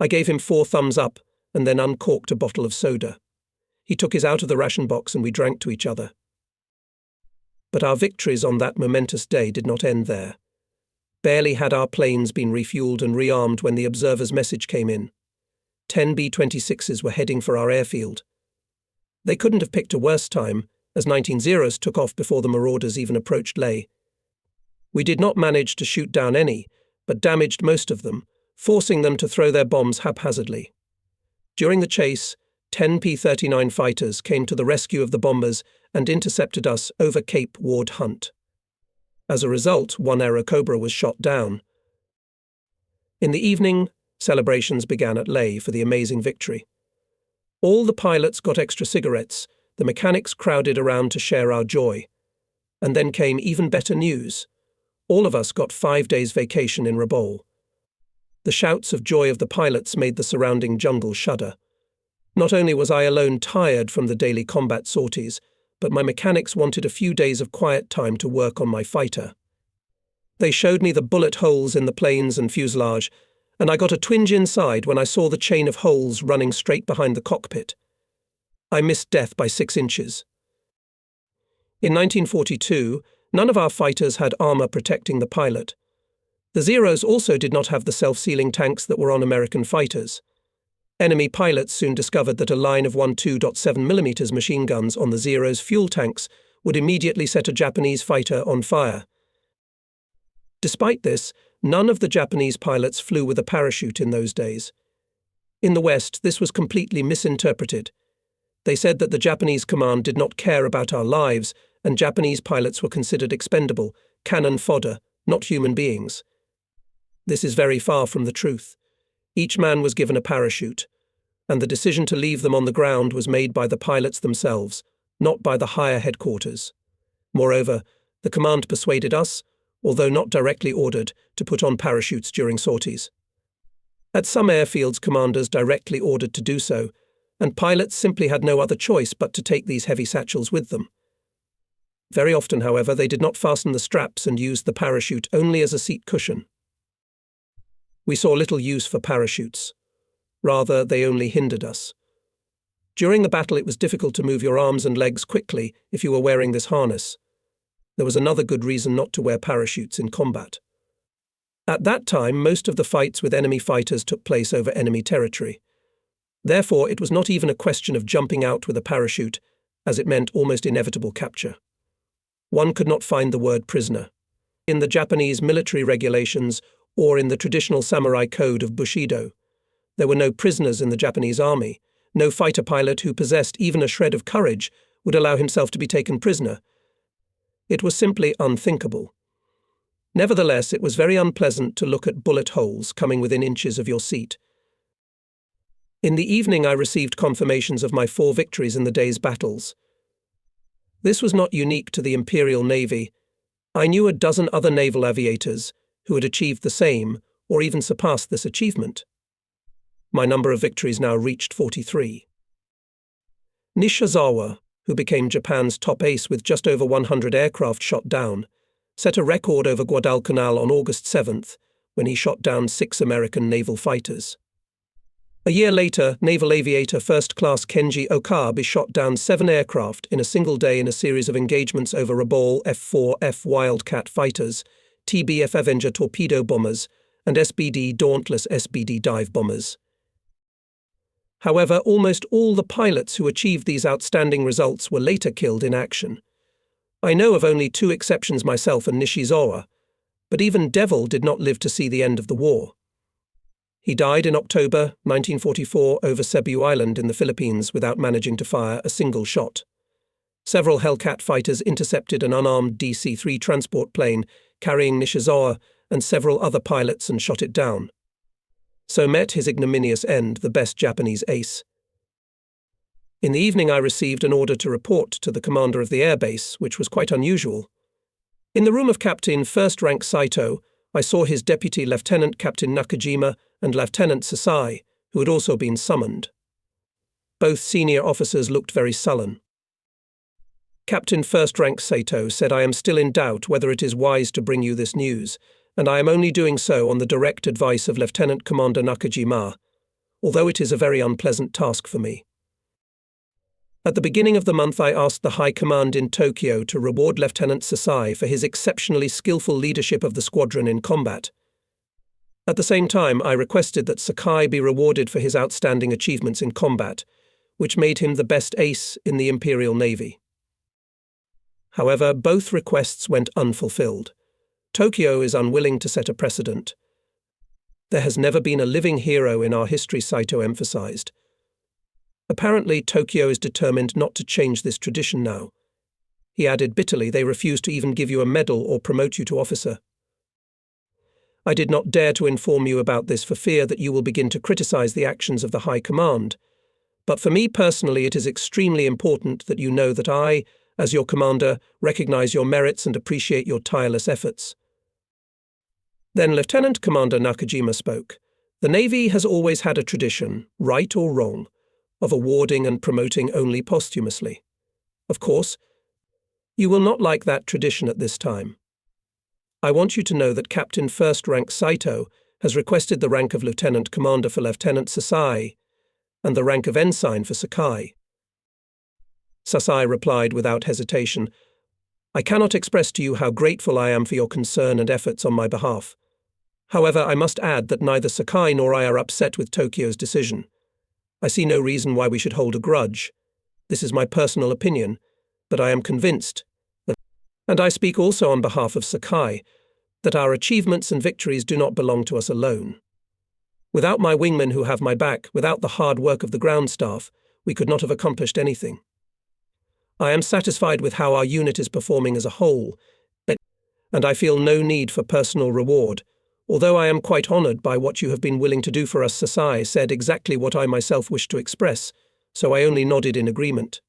S1: I gave him 4 thumbs up and then uncorked a bottle of soda. He took his out of the ration box and we drank to each other. But our victories on that momentous day did not end there. Barely had our planes been refueled and rearmed when the observer's message came in. 10 B-26s were heading for our airfield. They couldn't have picked a worse time, as 19 Zeros took off before the marauders even approached Leh. We did not manage to shoot down any, but damaged most of them, forcing them to throw their bombs haphazardly. During the chase, 10 P-39 fighters came to the rescue of the bombers and intercepted us over Cape Ward Hunt. As a result, 1 Aerocobra was shot down. In the evening, celebrations began at Leh for the amazing victory. All the pilots got extra cigarettes, the mechanics crowded around to share our joy. And then came even better news. All of us got 5 days vacation in Rabaul. The shouts of joy of the pilots made the surrounding jungle shudder. Not only was I alone tired from the daily combat sorties, but my mechanics wanted a few days of quiet time to work on my fighter. They showed me the bullet holes in the planes and fuselage, and I got a twinge inside when I saw the chain of holes running straight behind the cockpit. I missed death by 6 inches. In 1942, none of our fighters had armor protecting the pilot. The Zeros also did not have the self-sealing tanks that were on American fighters. Enemy pilots soon discovered that a line of 12.7mm machine guns on the Zero's fuel tanks would immediately set a Japanese fighter on fire. Despite this, none of the Japanese pilots flew with a parachute in those days. In the West, this was completely misinterpreted. They said that the Japanese command did not care about our lives, and Japanese pilots were considered expendable, cannon fodder, not human beings. This is very far from the truth. Each man was given a parachute, and the decision to leave them on the ground was made by the pilots themselves, not by the higher headquarters. Moreover, the command persuaded us, although not directly ordered, to put on parachutes during sorties. At some airfields, commanders directly ordered to do so, and pilots simply had no other choice but to take these heavy satchels with them. Very often, however, they did not fasten the straps and used the parachute only as a seat cushion. We saw little use for parachutes. Rather, they only hindered us. During the battle, it was difficult to move your arms and legs quickly if you were wearing this harness. There was another good reason not to wear parachutes in combat. At that time, most of the fights with enemy fighters took place over enemy territory. Therefore, it was not even a question of jumping out with a parachute, as it meant almost inevitable capture. One could not find the word prisoner in the Japanese military regulations or in the traditional samurai code of Bushido. There were no prisoners in the Japanese army. No fighter pilot who possessed even a shred of courage would allow himself to be taken prisoner. It was simply unthinkable. Nevertheless, it was very unpleasant to look at bullet holes coming within inches of your seat. In the evening, I received confirmations of my 4 victories in the day's battles. This was not unique to the Imperial Navy. I knew a dozen other naval aviators who had achieved the same, or even surpassed this achievement. My number of victories now reached 43. Nishizawa, who became Japan's top ace with just over 100 aircraft shot down, set a record over Guadalcanal on August 7th, when he shot down 6 American naval fighters. A year later, naval aviator First Class Kenji Okabe shot down 7 aircraft in a single day in a series of engagements over Rabaul F-4F Wildcat fighters, TBF Avenger torpedo bombers, and SBD Dauntless SBD dive bombers. However, almost all the pilots who achieved these outstanding results were later killed in action. I know of only 2 exceptions, myself and Nishizawa, but even Devil did not live to see the end of the war. He died in October 1944 over Cebu Island in the Philippines without managing to fire a single shot. Several Hellcat fighters intercepted an unarmed DC-3 transport plane carrying Nishizawa and several other pilots and shot it down. So met his ignominious end the best Japanese ace. In the evening I received an order to report to the commander of the airbase, which was quite unusual. In the room of Captain First Rank Saito, I saw his deputy Lieutenant Captain Nakajima and Lieutenant Sasai, who had also been summoned. Both senior officers looked very sullen. Captain First Rank Saito said, "I am still in doubt whether it is wise to bring you this news, and I am only doing so on the direct advice of Lieutenant Commander Nakajima, although it is a very unpleasant task for me." At the beginning of the month I asked the High Command in Tokyo to reward Lieutenant Sasai for his exceptionally skillful leadership of the squadron in combat. At the same time, I requested that Sakai be rewarded for his outstanding achievements in combat, which made him the best ace in the Imperial Navy. However, both requests went unfulfilled. Tokyo is unwilling to set a precedent. There has never been a living hero in our history, Saito emphasized. Apparently, Tokyo is determined not to change this tradition now. He added bitterly, "They refuse to even give you a medal or promote you to officer." I did not dare to inform you about this for fear that you will begin to criticize the actions of the High Command. But for me personally, it is extremely important that you know that I, as your commander, recognize your merits and appreciate your tireless efforts. Then Lieutenant Commander Nakajima spoke. The Navy has always had a tradition, right or wrong, of awarding and promoting only posthumously. Of course, you will not like that tradition at this time. I want you to know that Captain First Rank Saito has requested the rank of Lieutenant Commander for Lieutenant Sasai and the rank of Ensign for Sakai. Sasai replied without hesitation, "I cannot express to you how grateful I am for your concern and efforts on my behalf. However, I must add that neither Sakai nor I are upset with Tokyo's decision. I see no reason why we should hold a grudge. This is my personal opinion, but I am convinced that, and I speak also on behalf of Sakai, that our achievements and victories do not belong to us alone. Without my wingmen who have my back, without the hard work of the ground staff, we could not have accomplished anything. I am satisfied with how our unit is performing as a whole, and I feel no need for personal reward, although I am quite honored by what you have been willing to do for us." Sasai said exactly what I myself wished to express, so I only nodded in agreement.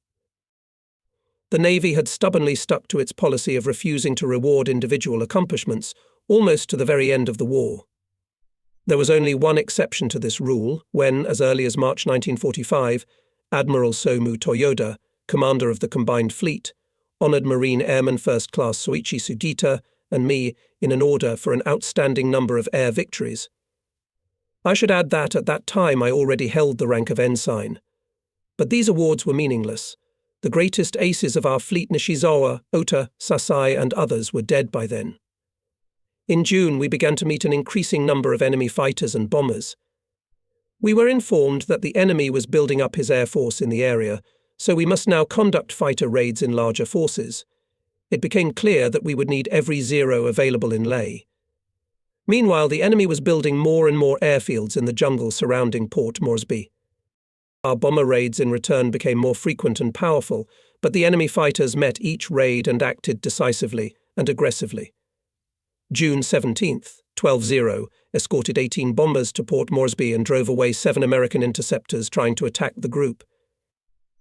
S1: The Navy had stubbornly stuck to its policy of refusing to reward individual accomplishments, almost to the very end of the war. There was only one exception to this rule when, as early as March 1945, Admiral Somu Toyoda, commander of the Combined Fleet, honored Marine Airman First Class Soichi Sugita and me in an order for an outstanding number of air victories. I should add that at that time I already held the rank of ensign. But these awards were meaningless. The greatest aces of our fleet, Nishizawa, Ota, Sasai, and others, were dead by then. In June, we began to meet an increasing number of enemy fighters and bombers. We were informed that the enemy was building up his air force in the area, so we must now conduct fighter raids in larger forces. It became clear that we would need every Zero available in Leh. Meanwhile, the enemy was building more and more airfields in the jungle surrounding Port Moresby. Our bomber raids in return became more frequent and powerful, but the enemy fighters met each raid and acted decisively and aggressively. June 17th, 12-0, escorted 18 bombers to Port Moresby and drove away 7 American interceptors trying to attack the group.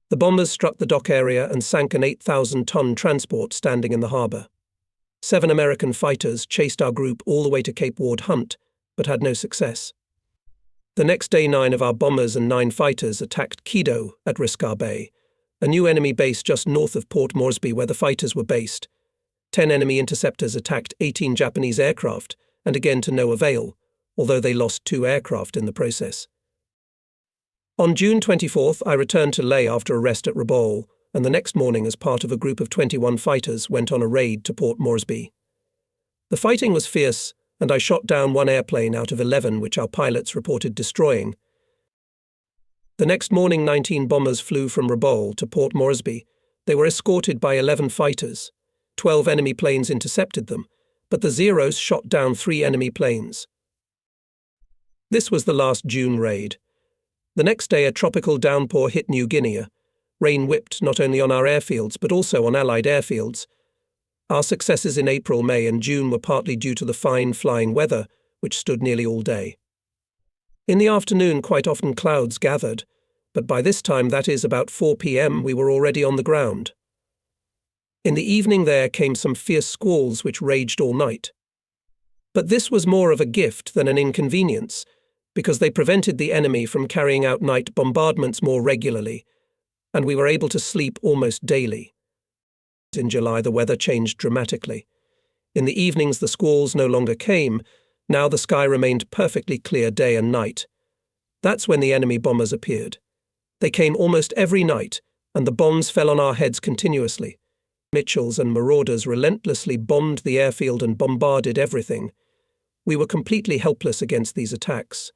S1: The bombers struck the dock area and sank an 8,000-ton transport standing in the harbour. 7 American fighters chased our group all the way to Cape Ward Hunt, but had no success. The next day 9 of our bombers and 9 fighters attacked Kido at Riscar Bay, a new enemy base just north of Port Moresby where the fighters were based. 10 enemy interceptors attacked 18 Japanese aircraft, and again to no avail, although they lost 2 aircraft in the process. On June 24th, I returned to Leh after a rest at Rabaul, and the next morning, as part of a group of 21 fighters, went on a raid to Port Moresby. The fighting was fierce, and I shot down 1 airplane out of 11 which our pilots reported destroying. The next morning 19 bombers flew from Rabaul to Port Moresby. They were escorted by 11 fighters. 12 enemy planes intercepted them, but the Zeros shot down 3 enemy planes. This was the last June raid. The next day a tropical downpour hit New Guinea. Rain whipped not only on our airfields but also on Allied airfields. Our successes in April, May and June were partly due to the fine flying weather, which stood nearly all day. In the afternoon quite often clouds gathered, but by this time, that is about 4 p.m, we were already on the ground. In the evening there came some fierce squalls which raged all night. But this was more of a gift than an inconvenience, because they prevented the enemy from carrying out night bombardments more regularly, and we were able to sleep almost daily. In July the weather changed dramatically. In the evenings the squalls no longer came. Now the sky remained perfectly clear day and night. That's when the enemy bombers appeared. They came almost every night, and the bombs fell on our heads continuously. Mitchells and marauders relentlessly bombed the airfield and bombarded everything. We were completely helpless against these attacks.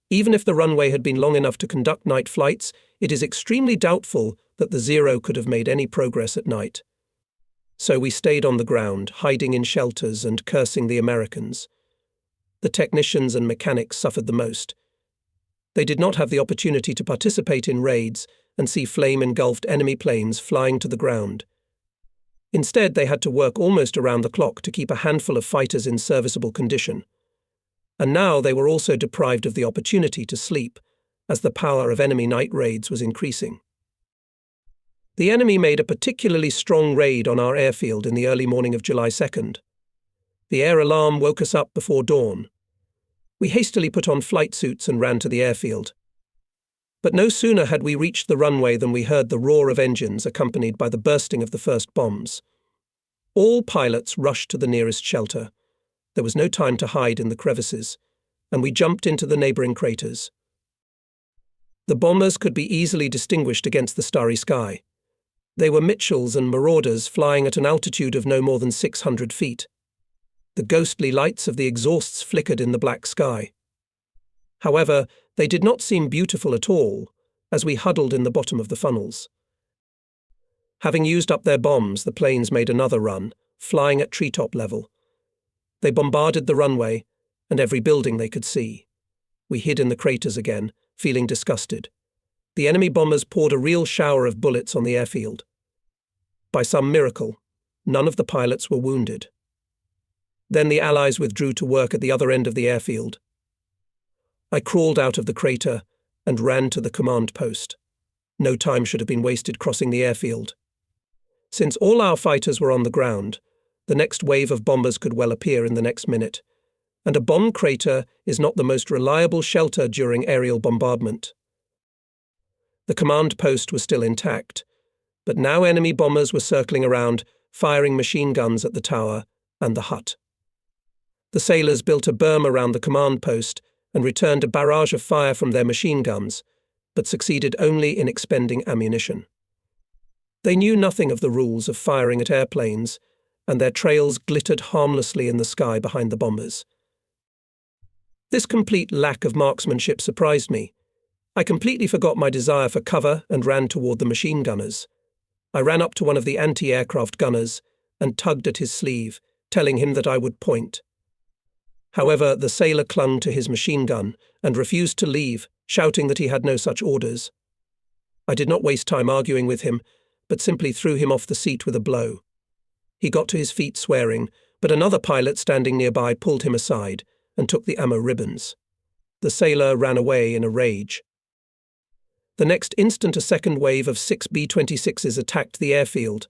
S1: Even if the runway had been long enough to conduct night flights, it is extremely doubtful that the Zero could have made any progress at night. So we stayed on the ground, hiding in shelters and cursing the Americans. The technicians and mechanics suffered the most. They did not have the opportunity to participate in raids and see flame-engulfed enemy planes flying to the ground. Instead, they had to work almost around the clock to keep a handful of fighters in serviceable condition. And now they were also deprived of the opportunity to sleep, as the power of enemy night raids was increasing. The enemy made a particularly strong raid on our airfield in the early morning of July 2nd. The air alarm woke us up before dawn. We hastily put on flight suits and ran to the airfield. But no sooner had we reached the runway than we heard the roar of engines accompanied by the bursting of the first bombs. All pilots rushed to the nearest shelter. There was no time to hide in the crevices, and we jumped into the neighbouring craters. The bombers could be easily distinguished against the starry sky. They were Mitchells and marauders flying at an altitude of no more than 600 feet. The ghostly lights of the exhausts flickered in the black sky. However, they did not seem beautiful at all, as we huddled in the bottom of the funnels. Having used up their bombs, the planes made another run, flying at treetop level. They bombarded the runway and every building they could see. We hid in the craters again, feeling disgusted. The enemy bombers poured a real shower of bullets on the airfield. By some miracle, none of the pilots were wounded. Then the Allies withdrew to work at the other end of the airfield. I crawled out of the crater and ran to the command post. No time should have been wasted crossing the airfield. Since all our fighters were on the ground, the next wave of bombers could well appear in the next minute, and a bomb crater is not the most reliable shelter during aerial bombardment. The command post was still intact, but now enemy bombers were circling around, firing machine guns at the tower and the hut. The sailors built a berm around the command post and returned a barrage of fire from their machine guns, but succeeded only in expending ammunition. They knew nothing of the rules of firing at airplanes, and their trails glittered harmlessly in the sky behind the bombers. This complete lack of marksmanship surprised me. I completely forgot my desire for cover and ran toward the machine gunners. I ran up to one of the anti-aircraft gunners and tugged at his sleeve, telling him that I would point. However, the sailor clung to his machine gun and refused to leave, shouting that he had no such orders. I did not waste time arguing with him, but simply threw him off the seat with a blow. He got to his feet swearing, but another pilot standing nearby pulled him aside and took the ammo ribbons. The sailor ran away in a rage. The next instant a second wave of 6 B-26s attacked the airfield.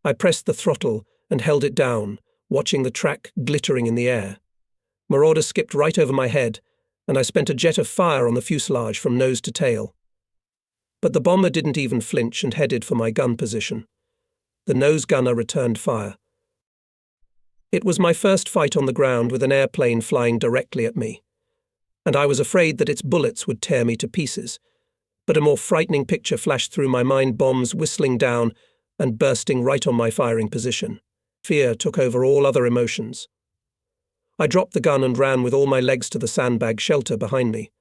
S1: I pressed the throttle and held it down, watching the track glittering in the air. Marauder skipped right over my head, and I spent a jet of fire on the fuselage from nose to tail. But the bomber didn't even flinch and headed for my gun position. The nose gunner returned fire. It was my first fight on the ground with an airplane flying directly at me, and I was afraid that its bullets would tear me to pieces. But a more frightening picture flashed through my mind, bombs whistling down and bursting right on my firing position. Fear took over all other emotions. I dropped the gun and ran with all my legs to the sandbag shelter behind me.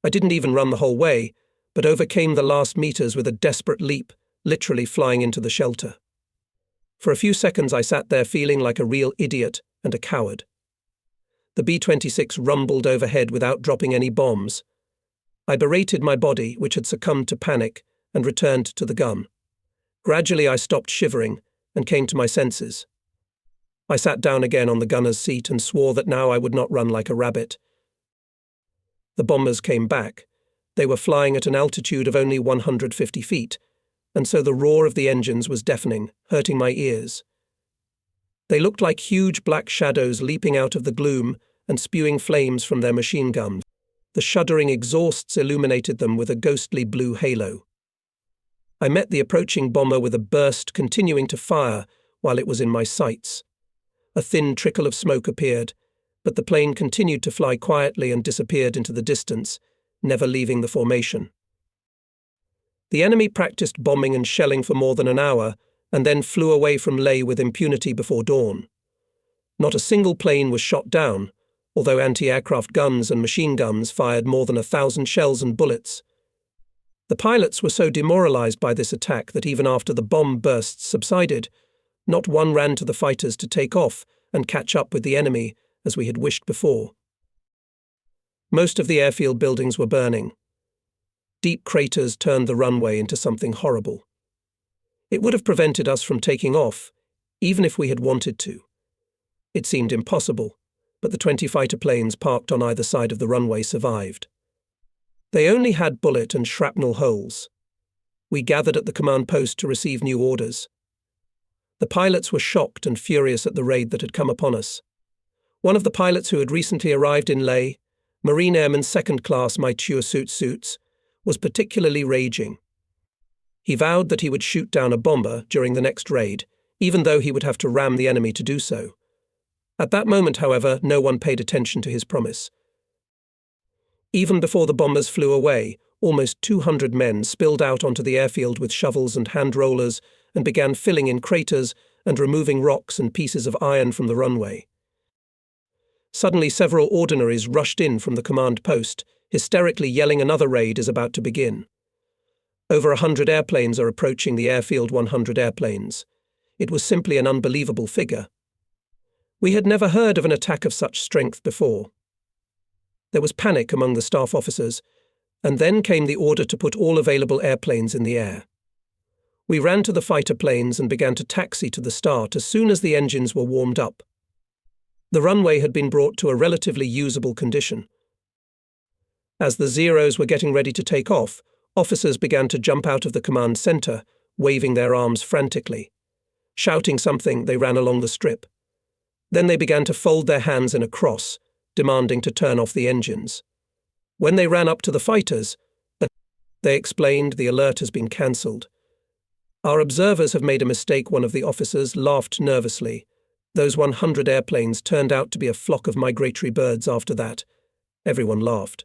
S1: I didn't even run the whole way, but overcame the last meters with a desperate leap, literally flying into the shelter. For a few seconds I sat there feeling like a real idiot and a coward. The B-26 rumbled overhead without dropping any bombs. I berated my body, which had succumbed to panic, and returned to the gun. Gradually I stopped shivering and came to my senses. I sat down again on the gunner's seat and swore that now I would not run like a rabbit. The bombers came back. They were flying at an altitude of only 150 feet, and so the roar of the engines was deafening, hurting my ears. They looked like huge black shadows leaping out of the gloom and spewing flames from their machine guns. The shuddering exhausts illuminated them with a ghostly blue halo. I met the approaching bomber with a burst, continuing to fire while it was in my sights. A thin trickle of smoke appeared, but the plane continued to fly quietly and disappeared into the distance, never leaving the formation. The enemy practiced bombing and shelling for more than an hour, and then flew away from Leh with impunity before dawn. Not a single plane was shot down, although anti-aircraft guns and machine guns fired more than 1,000 shells and bullets. The pilots were so demoralized by this attack that even after the bomb bursts subsided, not one ran to the fighters to take off and catch up with the enemy as we had wished before. Most of the airfield buildings were burning. Deep craters turned the runway into something horrible. It would have prevented us from taking off, even if we had wanted to. It seemed impossible, but the 20 fighter planes parked on either side of the runway survived. They only had bullet and shrapnel holes. We gathered at the command post to receive new orders. The pilots were shocked and furious at the raid that had come upon us. One of the pilots who had recently arrived in Leh, Marine Airman Second Class Mature Suits, was particularly raging. He vowed that he would shoot down a bomber during the next raid, even though he would have to ram the enemy to do so. At that moment, however, no one paid attention to his promise. Even before the bombers flew away, almost 200 men spilled out onto the airfield with shovels and hand rollers and began filling in craters and removing rocks and pieces of iron from the runway. Suddenly, several ordinaries rushed in from the command post, hysterically yelling another raid is about to begin. Over 100 airplanes are approaching the airfield, 100 airplanes. It was simply an unbelievable figure. We had never heard of an attack of such strength before. There was panic among the staff officers, and then came the order to put all available airplanes in the air. We ran to the fighter planes and began to taxi to the start as soon as the engines were warmed up. The runway had been brought to a relatively usable condition. As the Zeros were getting ready to take off, officers began to jump out of the command center, waving their arms frantically. Shouting something, they ran along the strip. Then they began to fold their hands in a cross, demanding to turn off the engines. When they ran up to the fighters, they explained the alert has been cancelled. Our observers have made a mistake, one of the officers laughed nervously. Those 100 airplanes turned out to be a flock of migratory birds after that. Everyone laughed.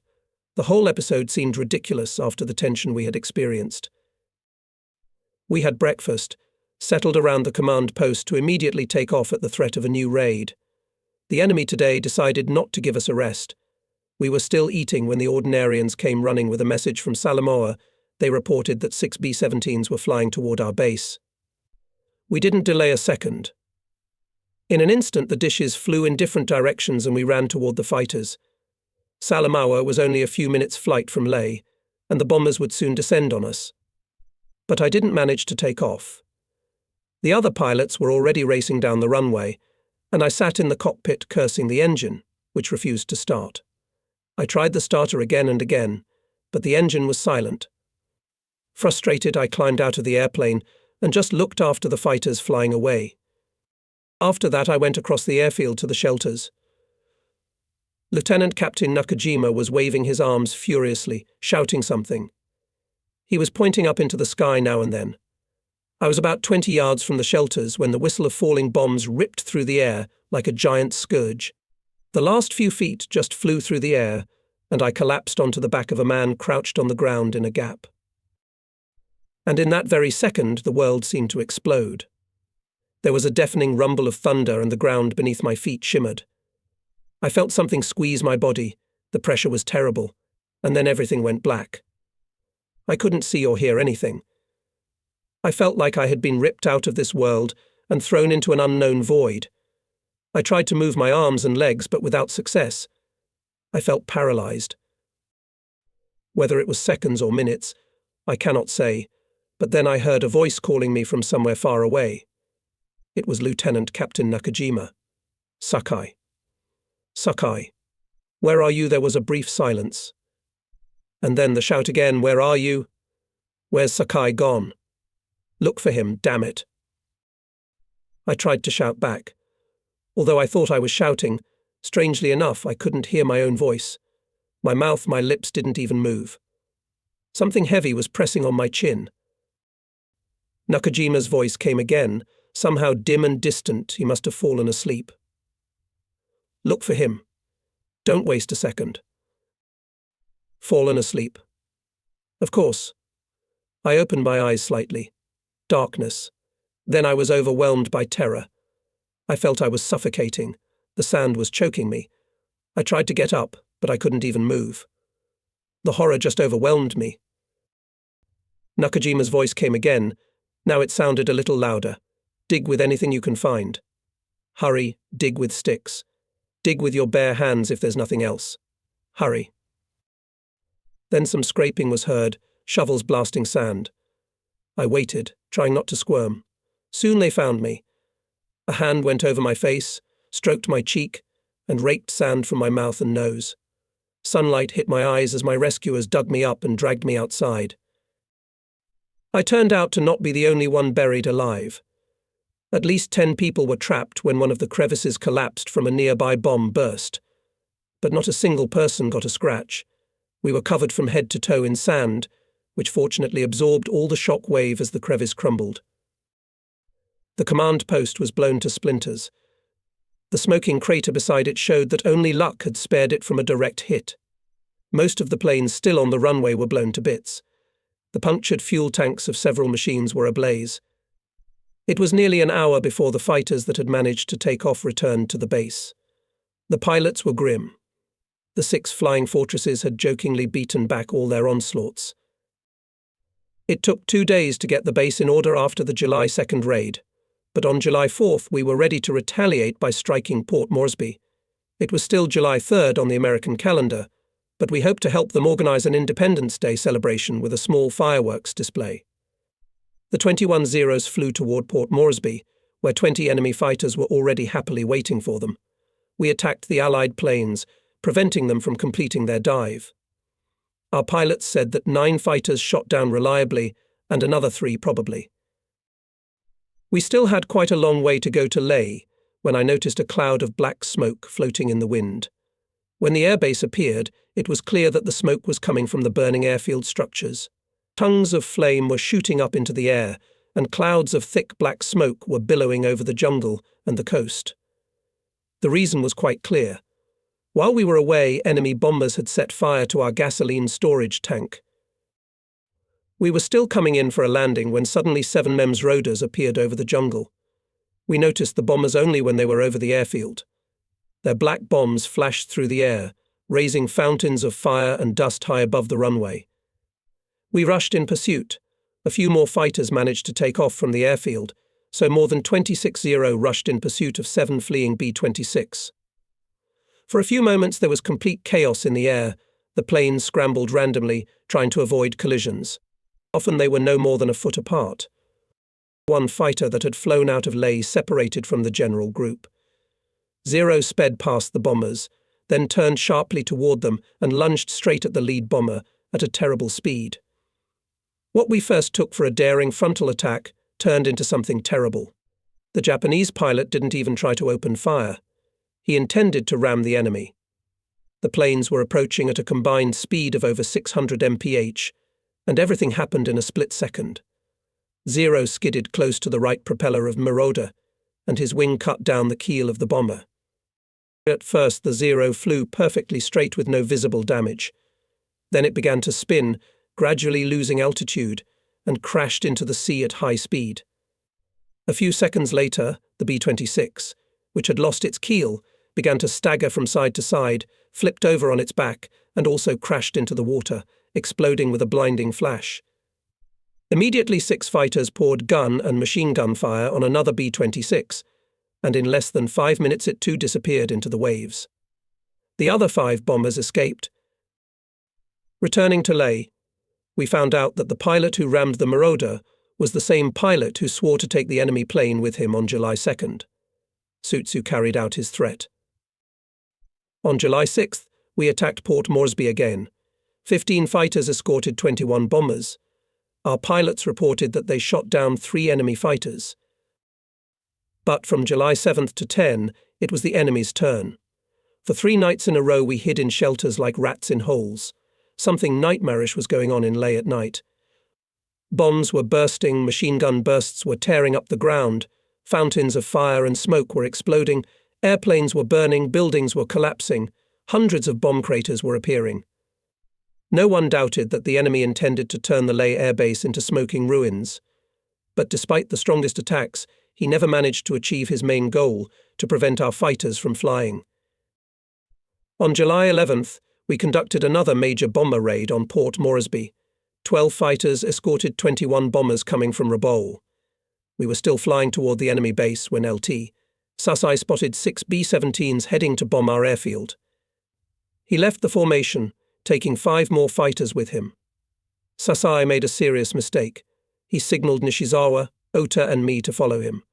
S1: The whole episode seemed ridiculous after the tension we had experienced. We had breakfast, settled around the command post to immediately take off at the threat of a new raid. The enemy today decided not to give us a rest. We were still eating when the Ordinarians came running with a message from Salamoa. They reported that 6 B-17s were flying toward our base. We didn't delay a second. In an instant, the dishes flew in different directions and we ran toward the fighters. Salamaua was only a few minutes' flight from Leh, and the bombers would soon descend on us. But I didn't manage to take off. The other pilots were already racing down the runway, and I sat in the cockpit cursing the engine, which refused to start. I tried the starter again and again, but the engine was silent. Frustrated, I climbed out of the airplane and just looked after the fighters flying away. After that, I went across the airfield to the shelters. Lieutenant Captain Nakajima was waving his arms furiously, shouting something. He was pointing up into the sky now and then. I was about 20 yards from the shelters when the whistle of falling bombs ripped through the air like a giant scourge. The last few feet just flew through the air, and I collapsed onto the back of a man crouched on the ground in a gap. And in that very second, the world seemed to explode. There was a deafening rumble of thunder, and the ground beneath my feet shimmered. I felt something squeeze my body. The pressure was terrible, and then everything went black. I couldn't see or hear anything. I felt like I had been ripped out of this world and thrown into an unknown void. I tried to move my arms and legs, but without success. I felt paralyzed. Whether it was seconds or minutes, I cannot say, but then I heard a voice calling me from somewhere far away. It was Lieutenant Captain Nakajima. Sakai. Sakai. Where are you? There was a brief silence. And then the shout again, where are you? Where's Sakai gone? Look for him, damn it. I tried to shout back. Although I thought I was shouting, strangely enough, I couldn't hear my own voice. My mouth, my lips didn't even move. Something heavy was pressing on my chin. Nakajima's voice came again, somehow dim and distant. He must have fallen asleep. Look for him. Don't waste a second. Fallen asleep. Of course. I opened my eyes slightly. Darkness. Then I was overwhelmed by terror. I felt I was suffocating. The sand was choking me. I tried to get up, but I couldn't even move. The horror just overwhelmed me. Nakajima's voice came again. Now it sounded a little louder. Dig with anything you can find. Hurry, dig with sticks. Dig with your bare hands if there's nothing else. Hurry. Then some scraping was heard, shovels blasting sand. I waited, trying not to squirm. Soon they found me. A hand went over my face, stroked my cheek, and raked sand from my mouth and nose. Sunlight hit my eyes as my rescuers dug me up and dragged me outside. I turned out to not be the only one buried alive. At least 10 people were trapped when one of the crevices collapsed from a nearby bomb burst. But not a single person got a scratch. We were covered from head to toe in sand, which fortunately absorbed all the shock wave as the crevice crumbled. The command post was blown to splinters. The smoking crater beside it showed that only luck had spared it from a direct hit. Most of the planes still on the runway were blown to bits. The punctured fuel tanks of several machines were ablaze. It was nearly an hour before the fighters that had managed to take off returned to the base. The pilots were grim. The 6 flying fortresses had jokingly beaten back all their onslaughts. It took 2 days to get the base in order after the July 2nd raid, but on July 4th we were ready to retaliate by striking Port Moresby. It was still July 3rd on the American calendar, but we hoped to help them organize an Independence Day celebration with a small fireworks display. The 21 Zeros flew toward Port Moresby, where 20 enemy fighters were already happily waiting for them. We attacked the Allied planes, preventing them from completing their dive. Our pilots said that 9 fighters shot down reliably, and another 3 probably. We still had quite a long way to go to Leh, when I noticed a cloud of black smoke floating in the wind. When the airbase appeared, it was clear that the smoke was coming from the burning airfield structures. Tongues of flame were shooting up into the air, and clouds of thick black smoke were billowing over the jungle and the coast. The reason was quite clear. While we were away, enemy bombers had set fire to our gasoline storage tank. We were still coming in for a landing when suddenly 7 MEMS Roders appeared over the jungle. We noticed the bombers only when they were over the airfield. Their black bombs flashed through the air, raising fountains of fire and dust high above the runway. We rushed in pursuit. A few more fighters managed to take off from the airfield, so more than 26 Zero rushed in pursuit of 7 fleeing B-26. For a few moments there was complete chaos in the air. The planes scrambled randomly, trying to avoid collisions. Often they were no more than a foot apart. One fighter that had flown out of Leh separated from the general group. Zero sped past the bombers, then turned sharply toward them and lunged straight at the lead bomber at a terrible speed. What we first took for a daring frontal attack turned into something terrible. The Japanese pilot didn't even try to open fire. He intended to ram the enemy. The planes were approaching at a combined speed of over 600 mph, and everything happened in a split second. Zero skidded close to the right propeller of Marauder, and his wing cut down the keel of the bomber. At first, the Zero flew perfectly straight with no visible damage. Then it began to spin, gradually losing altitude, and crashed into the sea at high speed. A few seconds later, the B-26, which had lost its keel, began to stagger from side to side, flipped over on its back, and also crashed into the water, exploding with a blinding flash. Immediately 6 fighters poured gun and machine gun fire on another B-26, and in less than 5 minutes it too disappeared into the waves. The other 5 bombers escaped. Returning to Leh, we found out that the pilot who rammed the Marauder was the same pilot who swore to take the enemy plane with him on July 2nd. Sutsu carried out his threat. On July 6th, we attacked Port Moresby again. 15 fighters escorted 21 bombers. Our pilots reported that they shot down 3 enemy fighters. But from July 7th to 10, it was the enemy's turn. For 3 nights in a row we hid in shelters like rats in holes. Something nightmarish was going on in Leh at night. Bombs were bursting, machine gun bursts were tearing up the ground, fountains of fire and smoke were exploding, airplanes were burning, buildings were collapsing, hundreds of bomb craters were appearing. No one doubted that the enemy intended to turn the Leh airbase into smoking ruins. But despite the strongest attacks, he never managed to achieve his main goal, to prevent our fighters from flying. On July 11th, we conducted another major bomber raid on Port Moresby. 12 fighters escorted 21 bombers coming from Rabaul. We were still flying toward the enemy base when LT Sasai spotted 6 B-17s heading to bomb our airfield. He left the formation, taking 5 more fighters with him. Sasai made a serious mistake. He signaled Nishizawa, Ota and me to follow him.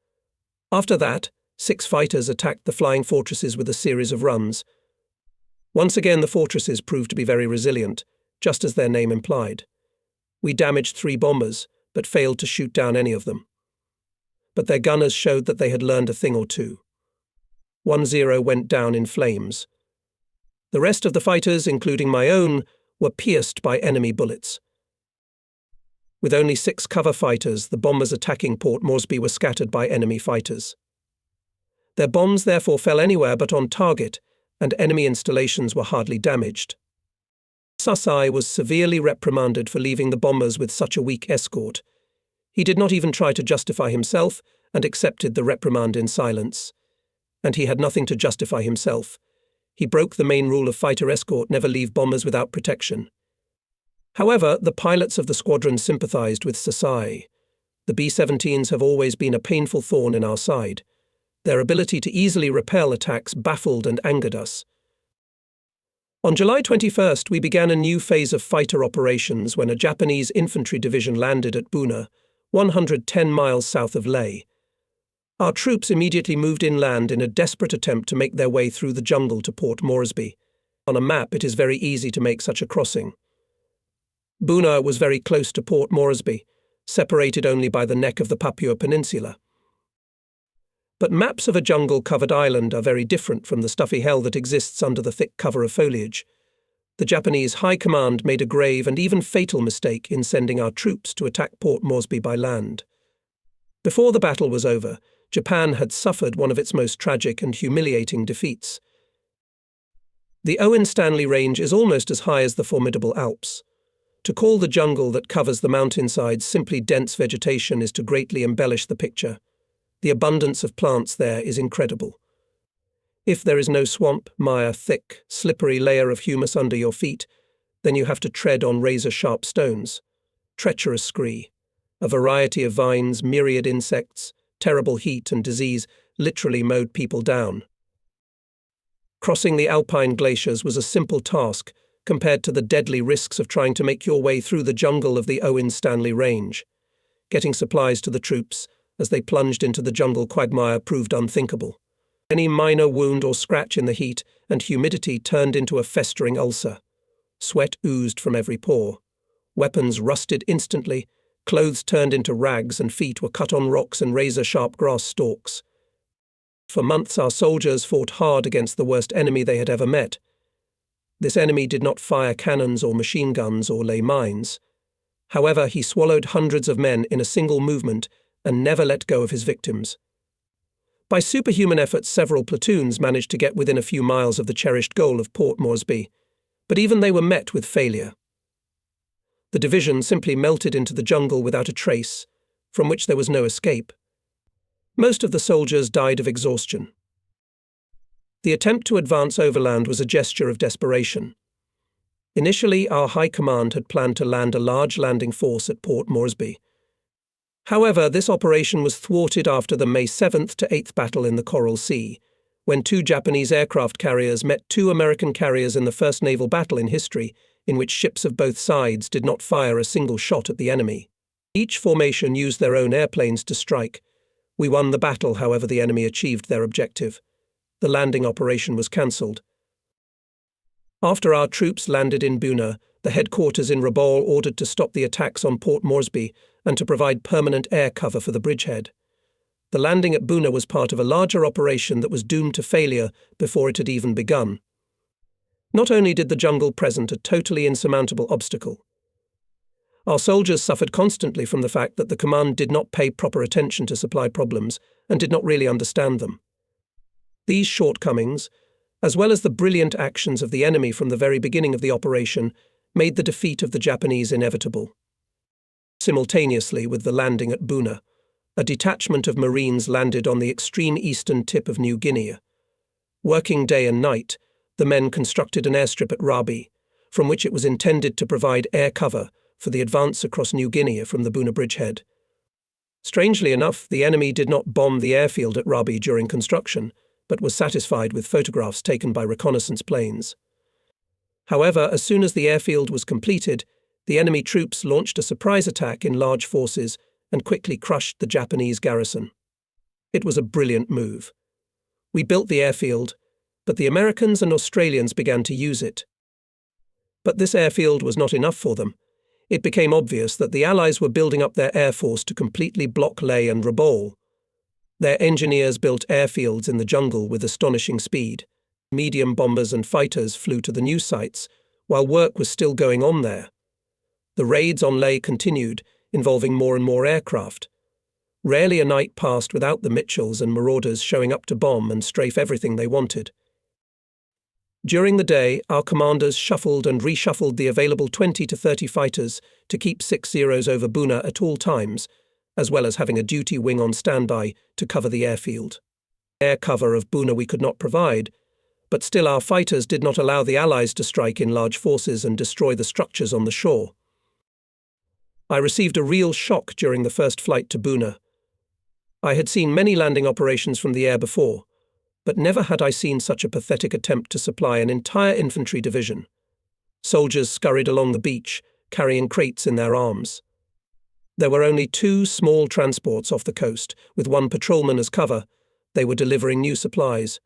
S1: After that, 6 fighters attacked the flying fortresses with a series of runs. Once again the fortresses proved to be very resilient, just as their name implied. We damaged 3 bombers, but failed to shoot down any of them. But their gunners showed that they had learned a thing or two. 1 Zero went down in flames. The rest of the fighters, including my own, were pierced by enemy bullets. With only 6 cover fighters, the bombers attacking Port Moresby were scattered by enemy fighters. Their bombs therefore fell anywhere but on target, and enemy installations were hardly damaged. Sasai was severely reprimanded for leaving the bombers with such a weak escort. He did not even try to justify himself and accepted the reprimand in silence. And he had nothing to justify himself. He broke the main rule of fighter escort: never leave bombers without protection. However, the pilots of the squadron sympathized with Sasai. The B-17s have always been a painful thorn in our side. Their ability to easily repel attacks baffled and angered us. On July 21st, we began a new phase of fighter operations when a Japanese infantry division landed at Buna, 110 miles south of Leh. Our troops immediately moved inland in a desperate attempt to make their way through the jungle to Port Moresby. On a map, it is very easy to make such a crossing. Buna was very close to Port Moresby, separated only by the neck of the Papua Peninsula. But maps of a jungle-covered island are very different from the stuffy hell that exists under the thick cover of foliage. The Japanese High Command made a grave and even fatal mistake in sending our troops to attack Port Moresby by land. Before the battle was over, Japan had suffered one of its most tragic and humiliating defeats. The Owen Stanley Range is almost as high as the formidable Alps. To call the jungle that covers the mountainsides simply dense vegetation is to greatly embellish the picture. The abundance of plants there is incredible. If there is no swamp, mire, thick, slippery layer of humus under your feet, then you have to tread on razor-sharp stones. Treacherous scree. A variety of vines, myriad insects, terrible heat and disease literally mowed people down. Crossing the alpine glaciers was a simple task compared to the deadly risks of trying to make your way through the jungle of the Owen Stanley Range. Getting supplies to the troops as they plunged into the jungle quagmire proved unthinkable. Any minor wound or scratch in the heat and humidity turned into a festering ulcer. Sweat oozed from every pore. Weapons rusted instantly, Clothes turned into rags and feet were cut on rocks and razor-sharp grass stalks. For months our soldiers fought hard against the worst enemy they had ever met. This enemy did not fire cannons or machine guns or lay mines. However, he swallowed hundreds of men in a single movement and never let go of his victims. By superhuman efforts, several platoons managed to get within a few miles of the cherished goal of Port Moresby, but even they were met with failure. The division simply melted into the jungle without a trace, from which there was no escape. Most of the soldiers died of exhaustion. The attempt to advance overland was a gesture of desperation. Initially, our High Command had planned to land a large landing force at Port Moresby. However, this operation was thwarted after the May 7th to 8th battle in the Coral Sea, when 2 Japanese aircraft carriers met 2 American carriers in the first naval battle in history, in which ships of both sides did not fire a single shot at the enemy. Each formation used their own airplanes to strike. We won the battle, however the enemy achieved their objective. The landing operation was cancelled. After our troops landed in Buna, the headquarters in Rabaul ordered to stop the attacks on Port Moresby and to provide permanent air cover for the bridgehead. The landing at Buna was part of a larger operation that was doomed to failure before it had even begun. Not only did the jungle present a totally insurmountable obstacle, our soldiers suffered constantly from the fact that the command did not pay proper attention to supply problems and did not really understand them. These shortcomings, as well as the brilliant actions of the enemy from the very beginning of the operation, made the defeat of the Japanese inevitable. Simultaneously with the landing at Buna, a detachment of Marines landed on the extreme eastern tip of New Guinea. Working day and night, the men constructed an airstrip at Rabi, from which it was intended to provide air cover for the advance across New Guinea from the Buna bridgehead. Strangely enough, the enemy did not bomb the airfield at Rabi during construction, but was satisfied with photographs taken by reconnaissance planes. However, as soon as the airfield was completed, the enemy troops launched a surprise attack in large forces and quickly crushed the Japanese garrison. It was a brilliant move. We built the airfield, but the Americans and Australians began to use it. But this airfield was not enough for them. It became obvious that the Allies were building up their air force to completely block Lae and Rabaul. Their engineers built airfields in the jungle with astonishing speed. Medium bombers and fighters flew to the new sites, while work was still going on there. The raids on Lae continued, involving more and more aircraft. Rarely a night passed without the Mitchells and Marauders showing up to bomb and strafe everything they wanted. During the day, our commanders shuffled and reshuffled the available 20 to 30 fighters to keep 6 Zeros over Buna at all times, as well as having a duty wing on standby to cover the airfield. Air cover of Buna we could not provide, but still our fighters did not allow the Allies to strike in large forces and destroy the structures on the shore. I received a real shock during the first flight to Buna. I had seen many landing operations from the air before, but never had I seen such a pathetic attempt to supply an entire infantry division. Soldiers scurried along the beach, carrying crates in their arms. There were only 2 small transports off the coast, with 1 patrolman as cover. They were delivering new supplies.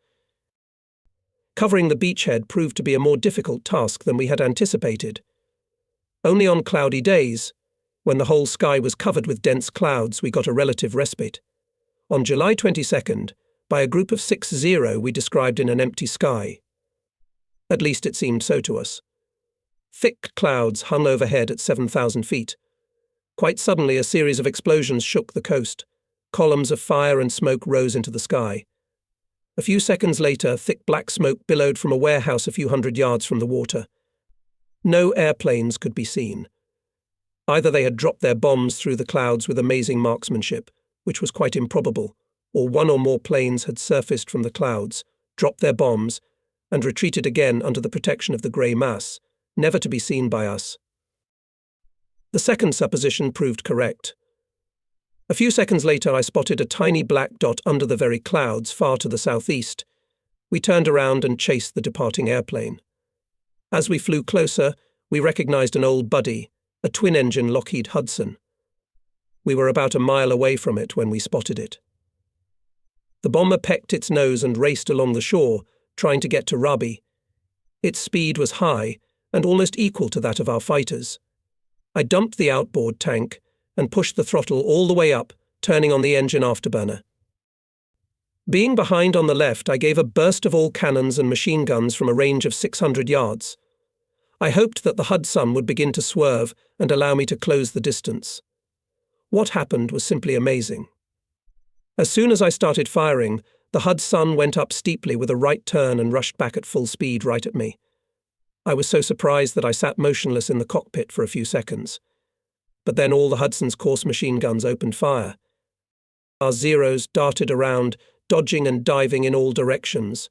S1: Covering the beachhead proved to be a more difficult task than we had anticipated. Only on cloudy days, when the whole sky was covered with dense clouds, we got a relative respite. On July 22nd, by a group of 6-0 we described in an empty sky. At least it seemed so to us. Thick clouds hung overhead at 7,000 feet. Quite suddenly a series of explosions shook the coast. Columns of fire and smoke rose into the sky. A few seconds later, thick black smoke billowed from a warehouse a few hundred yards from the water. No airplanes could be seen. Either they had dropped their bombs through the clouds with amazing marksmanship, which was quite improbable, or 1 or more planes had surfaced from the clouds, dropped their bombs, and retreated again under the protection of the grey mass, never to be seen by us. The second supposition proved correct. A few seconds later I spotted a tiny black dot under the very clouds far to the southeast. We turned around and chased the departing airplane. As we flew closer, we recognized an old buddy, a twin-engine Lockheed Hudson. We were about a mile away from it when we spotted it. The bomber pecked its nose and raced along the shore, trying to get to Rabi. Its speed was high and almost equal to that of our fighters. I dumped the outboard tank and pushed the throttle all the way up, turning on the engine afterburner. Being behind on the left, I gave a burst of all cannons and machine guns from a range of 600 yards. I hoped that the Hudson would begin to swerve and allow me to close the distance. What happened was simply amazing. As soon as I started firing, the Hudson went up steeply with a right turn and rushed back at full speed right at me. I was so surprised that I sat motionless in the cockpit for a few seconds. But then all the Hudson's course machine guns opened fire. Our Zeros darted around, dodging and diving in all directions.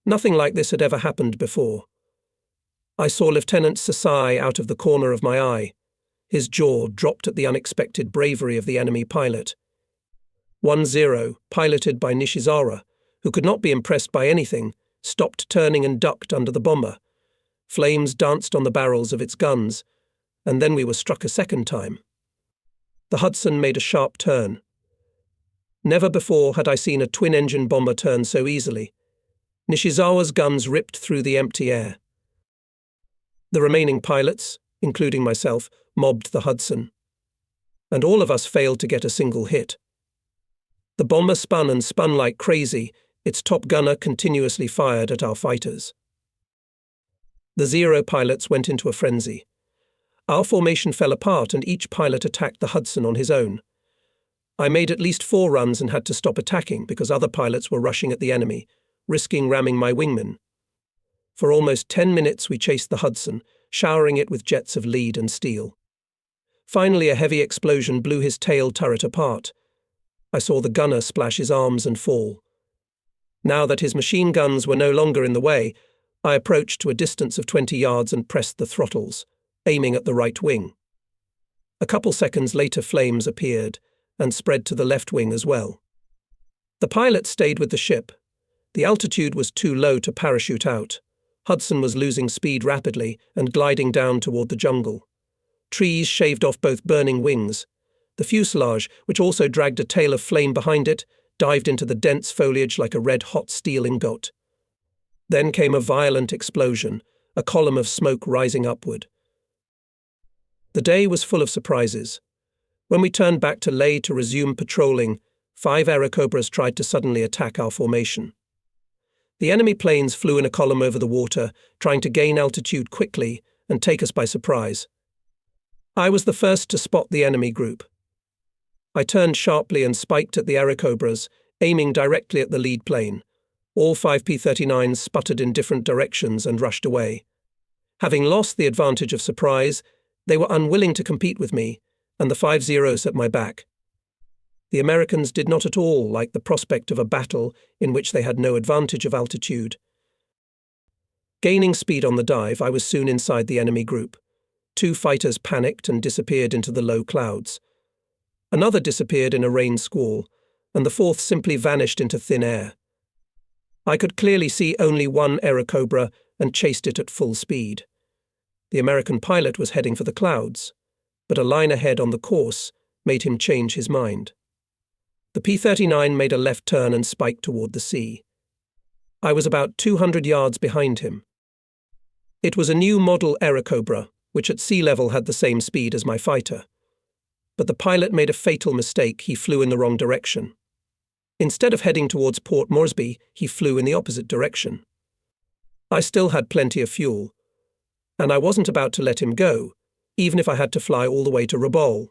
S1: Nothing like this had ever happened before. I saw Lieutenant Sasai out of the corner of my eye. His jaw dropped at the unexpected bravery of the enemy pilot. 1-0, piloted by Nishizawa, who could not be impressed by anything, stopped turning and ducked under the bomber. Flames danced on the barrels of its guns, and then we were struck a second time. The Hudson made a sharp turn. Never before had I seen a twin-engine bomber turn so easily. Nishizawa's guns ripped through the empty air. The remaining pilots, including myself, mobbed the Hudson. And all of us failed to get a single hit. The bomber spun and spun like crazy, its top gunner continuously fired at our fighters. The Zero pilots went into a frenzy. Our formation fell apart and each pilot attacked the Hudson on his own. I made at least 4 runs and had to stop attacking because other pilots were rushing at the enemy, risking ramming my wingmen. For almost 10 minutes we chased the Hudson, showering it with jets of lead and steel. Finally a heavy explosion blew his tail turret apart. I saw the gunner splash his arms and fall. Now that his machine guns were no longer in the way, I approached to a distance of 20 yards and pressed the throttles, aiming at the right wing. A couple seconds later flames appeared and spread to the left wing as well. The pilot stayed with the ship. The altitude was too low to parachute out. Hudson was losing speed rapidly and gliding down toward the jungle. Trees shaved off both burning wings. The fuselage, which also dragged a tail of flame behind it, dived into the dense foliage like a red-hot steel ingot. Then came a violent explosion, a column of smoke rising upward. The day was full of surprises. When we turned back to Leh to resume patrolling, 5 Airacobras tried to suddenly attack our formation. The enemy planes flew in a column over the water, trying to gain altitude quickly and take us by surprise. I was the first to spot the enemy group. I turned sharply and spiked at the Airacobras, aiming directly at the lead plane. All 5 P-39s sputtered in different directions and rushed away. Having lost the advantage of surprise, they were unwilling to compete with me, and the 5 Zeros at my back. The Americans did not at all like the prospect of a battle in which they had no advantage of altitude. Gaining speed on the dive, I was soon inside the enemy group. 2 fighters panicked and disappeared into the low clouds. Another disappeared in a rain squall, and the 4th simply vanished into thin air. I could clearly see only 1 Airacobra and chased it at full speed. The American pilot was heading for the clouds, but a line ahead on the course made him change his mind. The P-39 made a left turn and spiked toward the sea. I was about 200 yards behind him. It was a new model Airacobra, which at sea level had the same speed as my fighter. But the pilot made a fatal mistake. He flew in the wrong direction. Instead of heading towards Port Moresby, he flew in the opposite direction. I still had plenty of fuel, and I wasn't about to let him go, even if I had to fly all the way to Rabaul.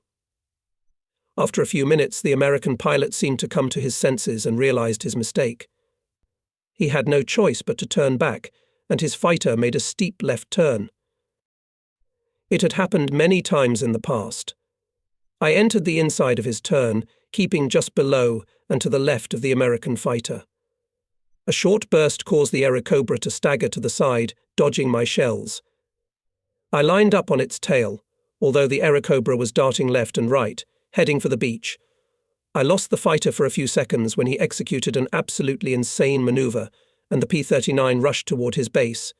S1: After a few minutes, the American pilot seemed to come to his senses and realized his mistake. He had no choice but to turn back, and his fighter made a steep left turn. It had happened many times in the past. I entered the inside of his turn, keeping just below and to the left of the American fighter. A short burst caused the Airacobra to stagger to the side, dodging my shells. I lined up on its tail, although the Airacobra was darting left and right, heading for the beach. I lost the fighter for a few seconds when he executed an absolutely insane maneuver, and the P-39 rushed toward his base,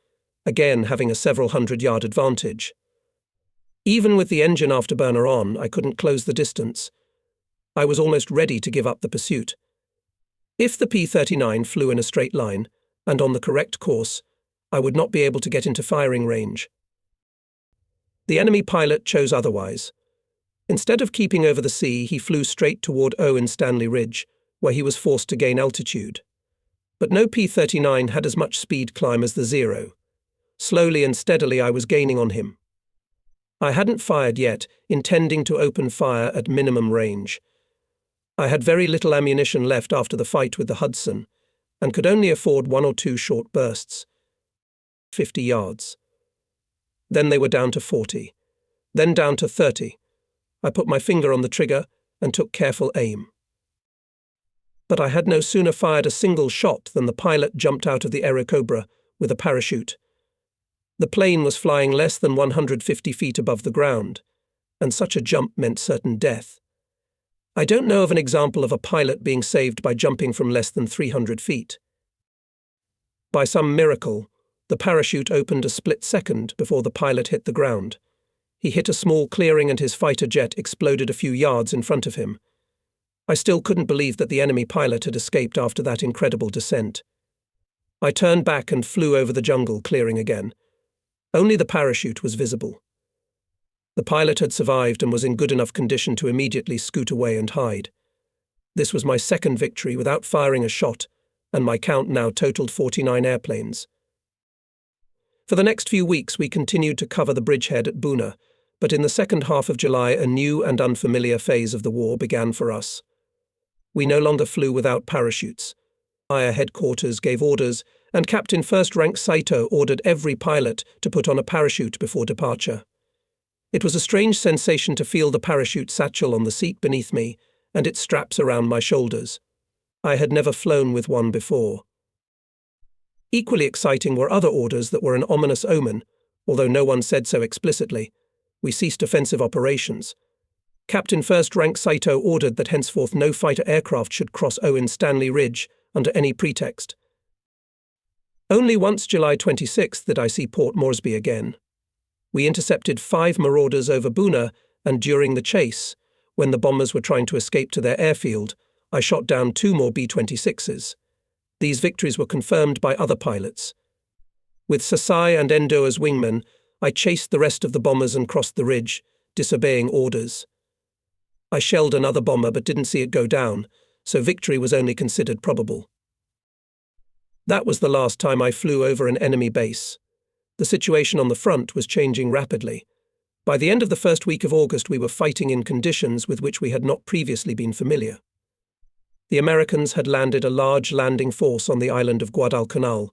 S1: again having a several hundred-yard advantage. Even with the engine afterburner on, I couldn't close the distance. I was almost ready to give up the pursuit. If the P-39 flew in a straight line, and on the correct course, I would not be able to get into firing range. The enemy pilot chose otherwise. Instead of keeping over the sea, he flew straight toward Owen Stanley Ridge, where he was forced to gain altitude. But no P-39 had as much speed climb as the Zero. Slowly and steadily I was gaining on him. I hadn't fired yet, intending to open fire at minimum range. I had very little ammunition left after the fight with the Hudson, and could only afford 1 or 2 short bursts. 50 yards. Then they were down to 40. Then down to 30. I put my finger on the trigger and took careful aim. But I had no sooner fired a single shot than the pilot jumped out of the Aerocobra with a parachute. The plane was flying less than 150 feet above the ground, and such a jump meant certain death. I don't know of an example of a pilot being saved by jumping from less than 300 feet. By some miracle, the parachute opened a split second before the pilot hit the ground. He hit a small clearing and his fighter jet exploded a few yards in front of him. I still couldn't believe that the enemy pilot had escaped after that incredible descent. I turned back and flew over the jungle, clearing again. Only the parachute was visible. The pilot had survived and was in good enough condition to immediately scoot away and hide. This was my second victory without firing a shot, and my count now totaled 49 airplanes. For the next few weeks we continued to cover the bridgehead at Buna, but in the second half of July a new and unfamiliar phase of the war began for us. We no longer flew without parachutes. Fire headquarters gave orders, and Captain First Rank Saito ordered every pilot to put on a parachute before departure. It was a strange sensation to feel the parachute satchel on the seat beneath me and its straps around my shoulders. I had never flown with one before. Equally exciting were other orders that were an ominous omen, although no one said so explicitly. We ceased offensive operations. Captain First Rank Saito ordered that henceforth no fighter aircraft should cross Owen Stanley Ridge under any pretext. Only once, July 26th, did I see Port Moresby again. We intercepted 5 marauders over Buna, and during the chase, when the bombers were trying to escape to their airfield, I shot down 2 more B-26s. These victories were confirmed by other pilots. With Sasai and Endo as wingmen, I chased the rest of the bombers and crossed the ridge, disobeying orders. I shelled another bomber but didn't see it go down, so victory was only considered probable. That was the last time I flew over an enemy base. The situation on the front was changing rapidly. By the end of the first week of August, we were fighting in conditions with which we had not previously been familiar. The Americans had landed a large landing force on the island of Guadalcanal,